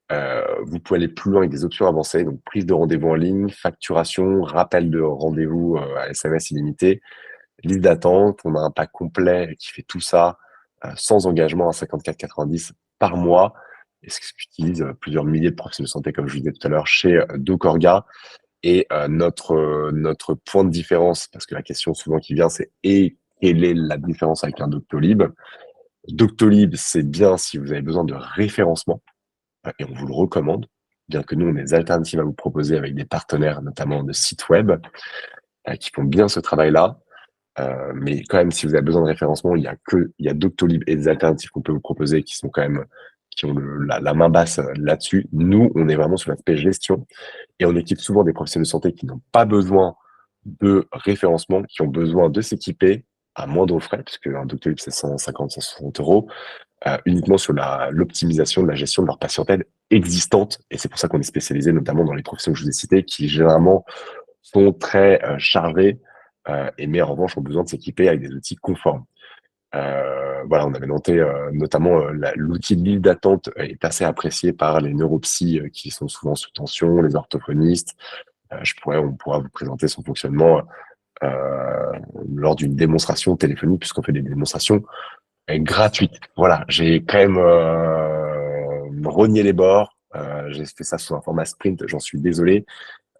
A: vous pouvez aller plus loin avec des options avancées, donc prise de rendez-vous en ligne, facturation, rappel de rendez-vous à SMS illimité, liste d'attente. On a un pack complet qui fait tout ça sans engagement à 54,90 par mois, et ce qu'utilisent plusieurs milliers de professionnels de santé, comme je vous disais tout à l'heure, chez Docorga. Et notre point de différence, parce que la question souvent qui vient, c'est et quelle est la différence avec un Doctolib? Doctolib, c'est bien si vous avez besoin de référencement, et on vous le recommande, bien que nous, on ait des alternatives à vous proposer avec des partenaires, notamment de sites web, qui font bien ce travail-là. Mais quand même, si vous avez besoin de référencement, il y a Doctolib et des alternatives qu'on peut vous proposer qui sont quand même, qui ont la main basse là-dessus. Nous, on est vraiment sur l'aspect gestion et on équipe souvent des professionnels de santé qui n'ont pas besoin de référencement, qui ont besoin de s'équiper à moindre frais, puisque un Doctolib, c'est 150, 160 euros, uniquement sur l'optimisation de la gestion de leur patientèle existante. Et c'est pour ça qu'on est spécialisé notamment dans les professions que je vous ai citées, qui généralement sont très chargées mais en revanche ont besoin de s'équiper avec des outils conformes. Voilà, on avait noté notamment l'outil de liste d'attente est assez apprécié par les neuropsys qui sont souvent sous tension, les orthophonistes. On pourra vous présenter son fonctionnement lors d'une démonstration téléphonique, puisqu'on fait des démonstrations gratuites. Voilà, j'ai quand même rogné les bords. J'ai fait ça sous un format sprint, j'en suis désolé.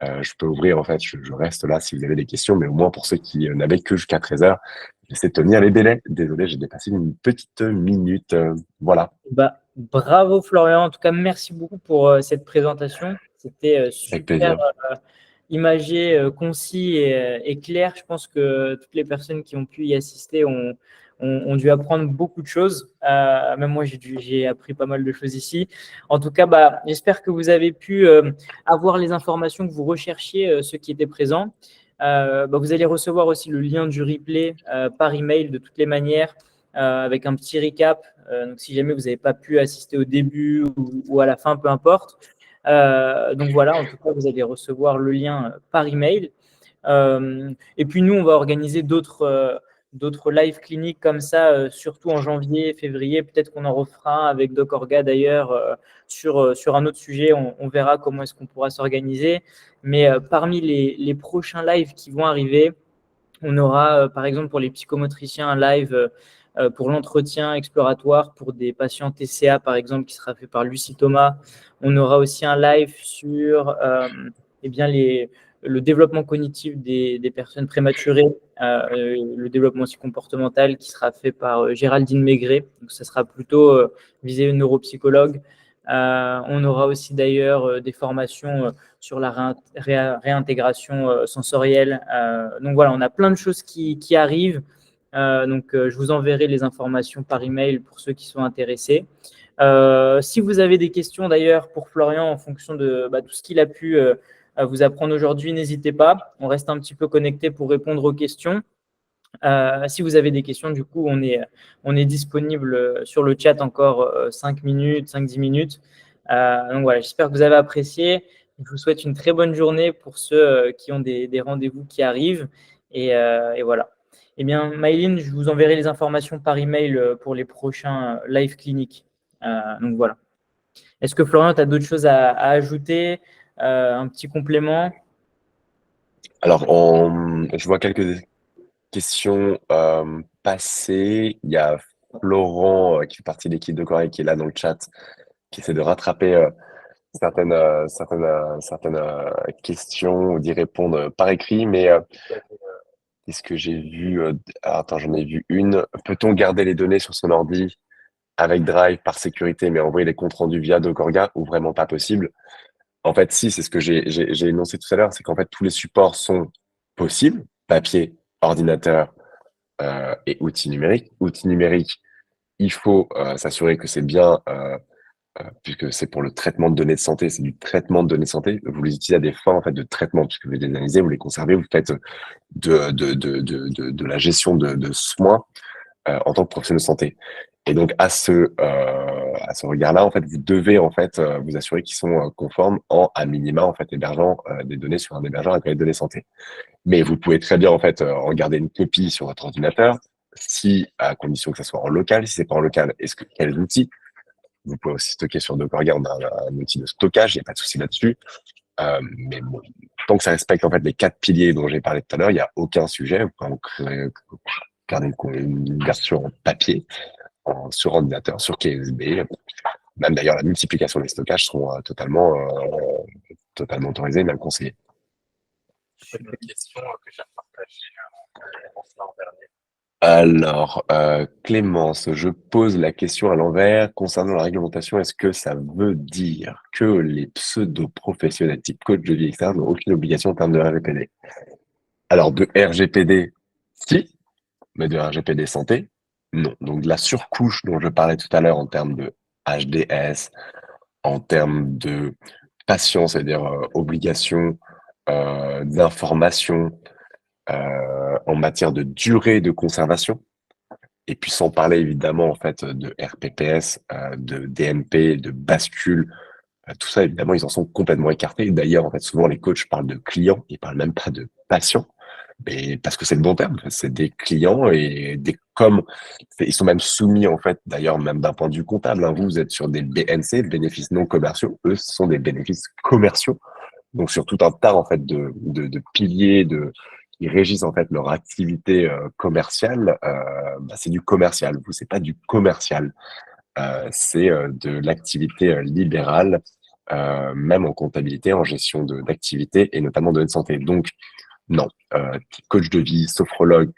A: Je peux ouvrir, en fait, je reste là si vous avez des questions, mais au moins pour ceux qui n'avaient que jusqu'à 13h, j'essaie de tenir les délais. Désolé, j'ai dépassé une petite minute. Voilà,
B: Bah, bravo Florian, en tout cas merci beaucoup pour cette présentation. C'était
A: avec
B: super
A: plaisir.
B: imagé, concis et clair. Je pense que toutes les personnes qui ont pu y assister ont ont dû apprendre beaucoup de choses. Même moi, j'ai appris pas mal de choses ici. En tout cas, j'espère que vous avez pu avoir les informations que vous recherchiez, ceux qui étaient présents. Vous allez recevoir aussi le lien du replay par email de toutes les manières, avec un petit recap. Donc, si jamais vous n'avez pas pu assister au début ou à la fin, peu importe. Donc voilà, en tout cas, vous allez recevoir le lien par email. Et puis nous, on va organiser d'autres live cliniques comme ça, surtout en janvier, février. Peut-être qu'on en refera avec Doc Orga d'ailleurs sur un autre sujet. On verra comment est-ce qu'on pourra s'organiser. Mais parmi les prochains lives qui vont arriver, on aura par exemple pour les psychomotriciens un live pour l'entretien exploratoire pour des patients TCA par exemple qui sera fait par Lucie Thomas. On aura aussi un live sur eh bien le développement cognitif des personnes prématurées, le développement aussi comportemental qui sera fait par Géraldine Maigret. Donc, ça sera plutôt visé neuropsychologue. On aura aussi d'ailleurs des formations sur la réintégration sensorielle. Donc voilà, on a plein de choses qui arrivent. Je vous enverrai les informations par email pour ceux qui sont intéressés. Si vous avez des questions d'ailleurs pour Florian en fonction de tout ce qu'il a pu vous apprendre aujourd'hui, n'hésitez pas. On reste un petit peu connecté pour répondre aux questions. Si vous avez des questions, du coup, on est disponible sur le chat encore 5 minutes, 5-10 minutes. Donc voilà, j'espère que vous avez apprécié. Je vous souhaite une très bonne journée pour ceux qui ont des rendez-vous qui arrivent. Et voilà. Eh bien, Maïline, je vous enverrai les informations par email pour les prochains live cliniques. Donc voilà. Est-ce que Florian, tu as d'autres choses à ajouter, un petit complément?
A: Alors, je vois quelques questions passées. Il y a Florent, qui fait partie de l'équipe de Corée, qui est là dans le chat, qui essaie de rattraper certaines questions ou d'y répondre par écrit. Mais qu'est-ce que j'ai vu attends, j'en ai vu une. Peut-on garder les données sur son ordi avec Drive par sécurité, mais envoyer les comptes rendus via Dockorga ou vraiment pas possible? En fait, si, c'est ce que j'ai énoncé tout à l'heure, c'est qu'en fait, tous les supports sont possibles, papier, ordinateur et outils numériques. Outils numériques, il faut s'assurer que c'est bien, puisque c'est pour le traitement de données de santé, c'est du traitement de données de santé. Vous les utilisez à des fins en fait de traitement, puisque vous les analysez, vous les conservez, vous faites de la gestion de soins en tant que professionnel de santé. Et donc à ce regard-là, en fait, vous devez en fait vous assurer qu'ils sont conformes en à minima en fait hébergeant des données sur un hébergeur avec les données santé. Mais vous pouvez très bien en fait en garder une copie sur votre ordinateur, si à condition que ça soit en local. Si c'est pas en local, quels outils? Vous pouvez aussi stocker sur Dockerga, on a un outil de stockage, il n'y a pas de souci là-dessus. Mais bon, tant que ça respecte en fait les 4 piliers dont j'ai parlé tout à l'heure, il n'y a aucun sujet. Vous pouvez garder une version en papier, sur ordinateur, sur clé USB. Même d'ailleurs, la multiplication des stockages seront totalement autorisés, même conseillés. J'ai une question que j'ai partagée l'an dernier. Alors, Clémence, je pose la question à l'envers concernant la réglementation. Est-ce que ça veut dire que les pseudo-professionnels type coach de vie externe n'ont aucune obligation en termes de RGPD? Alors, de RGPD, si, mais de RGPD santé, non. Donc, de la surcouche dont je parlais tout à l'heure en termes de HDS, en termes de patience, c'est-à-dire obligation d'information en matière de durée de conservation. Et puis sans parler évidemment en fait de RPPS, de DMP, de bascule, tout ça évidemment ils en sont complètement écartés. D'ailleurs en fait souvent les coachs parlent de clients, ils parlent même pas de patients, mais parce que c'est le bon terme, c'est des clients et ils sont même soumis en fait d'ailleurs même d'un point de vue comptable. Hein, vous êtes sur des BNC, bénéfices non commerciaux, eux ce sont des bénéfices commerciaux. Donc sur tout un tas en fait de piliers qui régissent en fait leur activité commerciale, c'est du commercial. Vous, c'est pas du commercial, c'est de l'activité libérale, même en comptabilité, en gestion d'activité et notamment de données de santé. Donc non, coach de vie, sophrologue,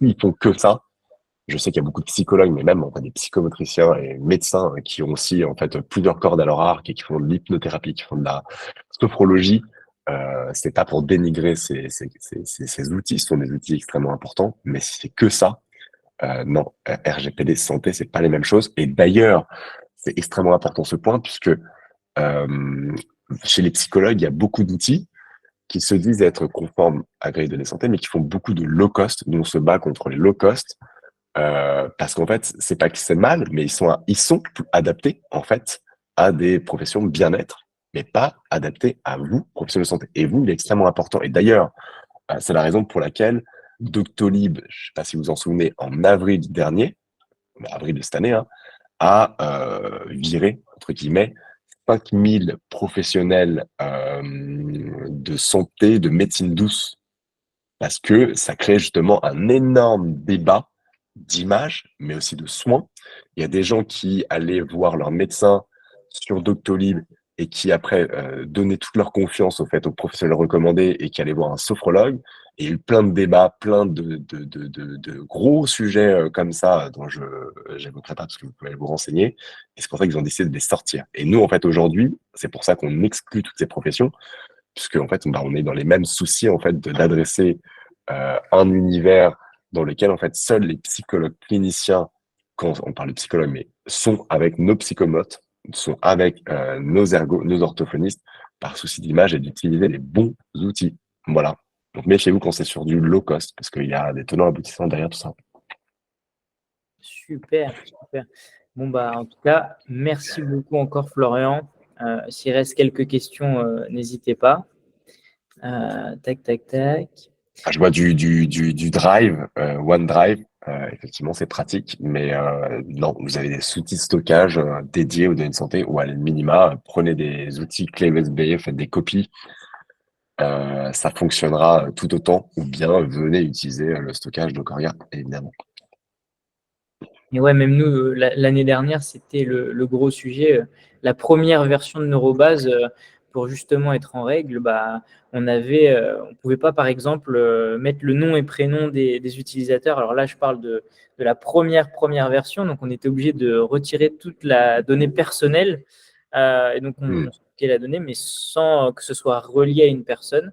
A: ils font que ça. Je sais qu'il y a beaucoup de psychologues, mais même en fait, des psychomotriciens et médecins qui ont aussi en fait plusieurs cordes à leur arc et qui font de l'hypnothérapie, qui font de la sophrologie. C'est pas pour dénigrer ces outils, ce sont des outils extrêmement importants, mais si c'est que ça, Non, RGPD santé, c'est pas les mêmes choses. Et d'ailleurs, c'est extrêmement important ce point puisque chez les psychologues, il y a beaucoup d'outils qui se disent être conformes à grille de données santé, mais qui font beaucoup de low cost. Nous, on se bat contre les low cost parce qu'en fait, c'est pas que c'est mal, mais ils sont adaptés en fait à des professions de bien-être, mais pas adaptés à vous, professionnels de santé. Et vous, il est extrêmement important. Et d'ailleurs, c'est la raison pour laquelle Doctolib, je sais pas si vous vous en souvenez, en avril dernier, avril de cette année, hein, a viré, entre guillemets, 5000 professionnels de santé, de médecine douce, parce que ça crée justement un énorme débat d'image, mais aussi de soins. Il y a des gens qui allaient voir leur médecin sur Doctolib et qui après donnaient toute leur confiance au fait aux professionnels recommandés et qui allaient voir un sophrologue. Et il y a eu plein de débats, plein de gros sujets comme ça dont je n'évoquerai pas parce que vous pouvez vous renseigner. Et c'est pour ça qu'ils ont décidé de les sortir. Et nous, en fait, aujourd'hui, c'est pour ça qu'on exclut toutes ces professions, puisque en fait, bah, on est dans les mêmes soucis en fait d'adresser un univers dans lequel en fait seuls les psychologues cliniciens, quand on parle de psychologues, mais sont avec nos psychomotes, sont avec nos orthophonistes, par souci d'image et d'utiliser les bons outils. Voilà. Donc méfiez-vous quand c'est sur du low cost, parce qu'il y a des tenants aboutissants derrière tout ça.
B: Super, super. Bon, bah, en tout cas, merci beaucoup encore, Florian. S'il reste quelques questions, n'hésitez pas. Tac, tac, tac.
A: Ah, je vois du Drive, OneDrive. Effectivement, c'est pratique, mais non, vous avez des outils de stockage dédiés aux données de santé ou à la minima, prenez des outils clés USB, faites des copies, ça fonctionnera tout autant, ou bien venez utiliser le stockage Dockeria, évidemment.
B: Et ouais, même nous, l'année dernière, c'était le gros sujet. La première version de Neurobase, pour justement être en règle, bah, on pouvait pas, par exemple, mettre le nom et prénom des utilisateurs. Alors là, je parle de la première version. Donc, on était obligé de retirer toute la donnée personnelle. Et donc,
A: Hmm.
B: on stockait la donnée, mais sans que ce soit relié à une personne.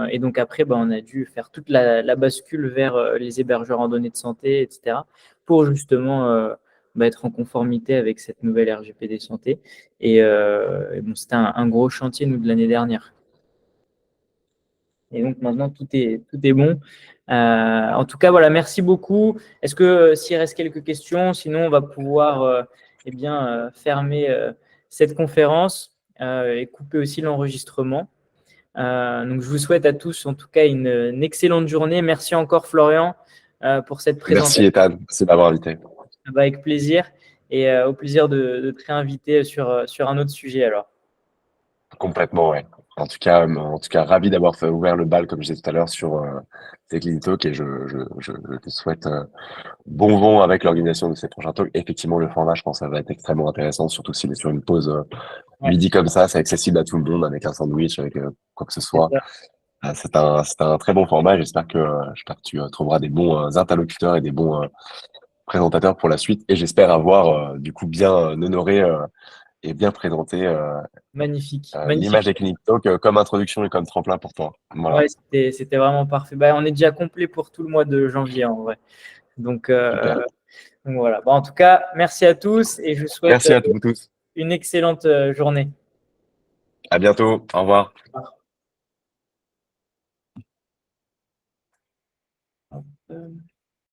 B: Et donc après, bah, on a dû faire toute la bascule vers les hébergeurs en données de santé, etc., pour justement bah, être en conformité avec cette nouvelle RGPD santé. Et bon, c'était un gros chantier, nous, de l'année dernière. Et donc maintenant, tout est bon. En tout cas, voilà, merci beaucoup. Est-ce que s'il reste quelques questions, sinon on va pouvoir eh bien, fermer cette conférence et couper aussi l'enregistrement. Donc, je vous souhaite à tous, en tout cas, une excellente journée. Merci encore, Florian, pour cette
A: Merci
B: présentation.
A: Ethan, merci de m'avoir invité.
B: Bah, avec plaisir et au plaisir de te réinviter sur un autre sujet alors.
A: Complètement, ouais. En tout cas, ravi d'avoir ouvert le bal, comme je disais tout à l'heure, sur ces Clean Talk et je te souhaite bon vent avec l'organisation de ces prochains talks. Effectivement, le format, je pense, ça va être extrêmement intéressant, surtout s'il est sur une pause
B: Ouais,
A: midi comme ça, c'est accessible à tout le monde avec un sandwich, avec quoi que ce
B: c'est
A: soit.
B: ça.
A: C'est un très bon format. J'espère que tu trouveras des bons interlocuteurs et des bons présentateurs pour la suite. Et j'espère avoir du coup bien honoré et bien présenté
B: Magnifique.
A: l'image
B: Magnifique.
A: des Clinic Talk comme introduction et comme tremplin pour toi. Voilà,
B: Ouais, c'était vraiment parfait. Bah, on est déjà complet pour tout le mois de janvier en vrai. Donc,
A: super.
B: voilà. Bah, en tout cas, merci à tous et je vous souhaite
A: Merci à vous tous.
B: une excellente journée.
A: À bientôt. Au revoir.
B: Hop.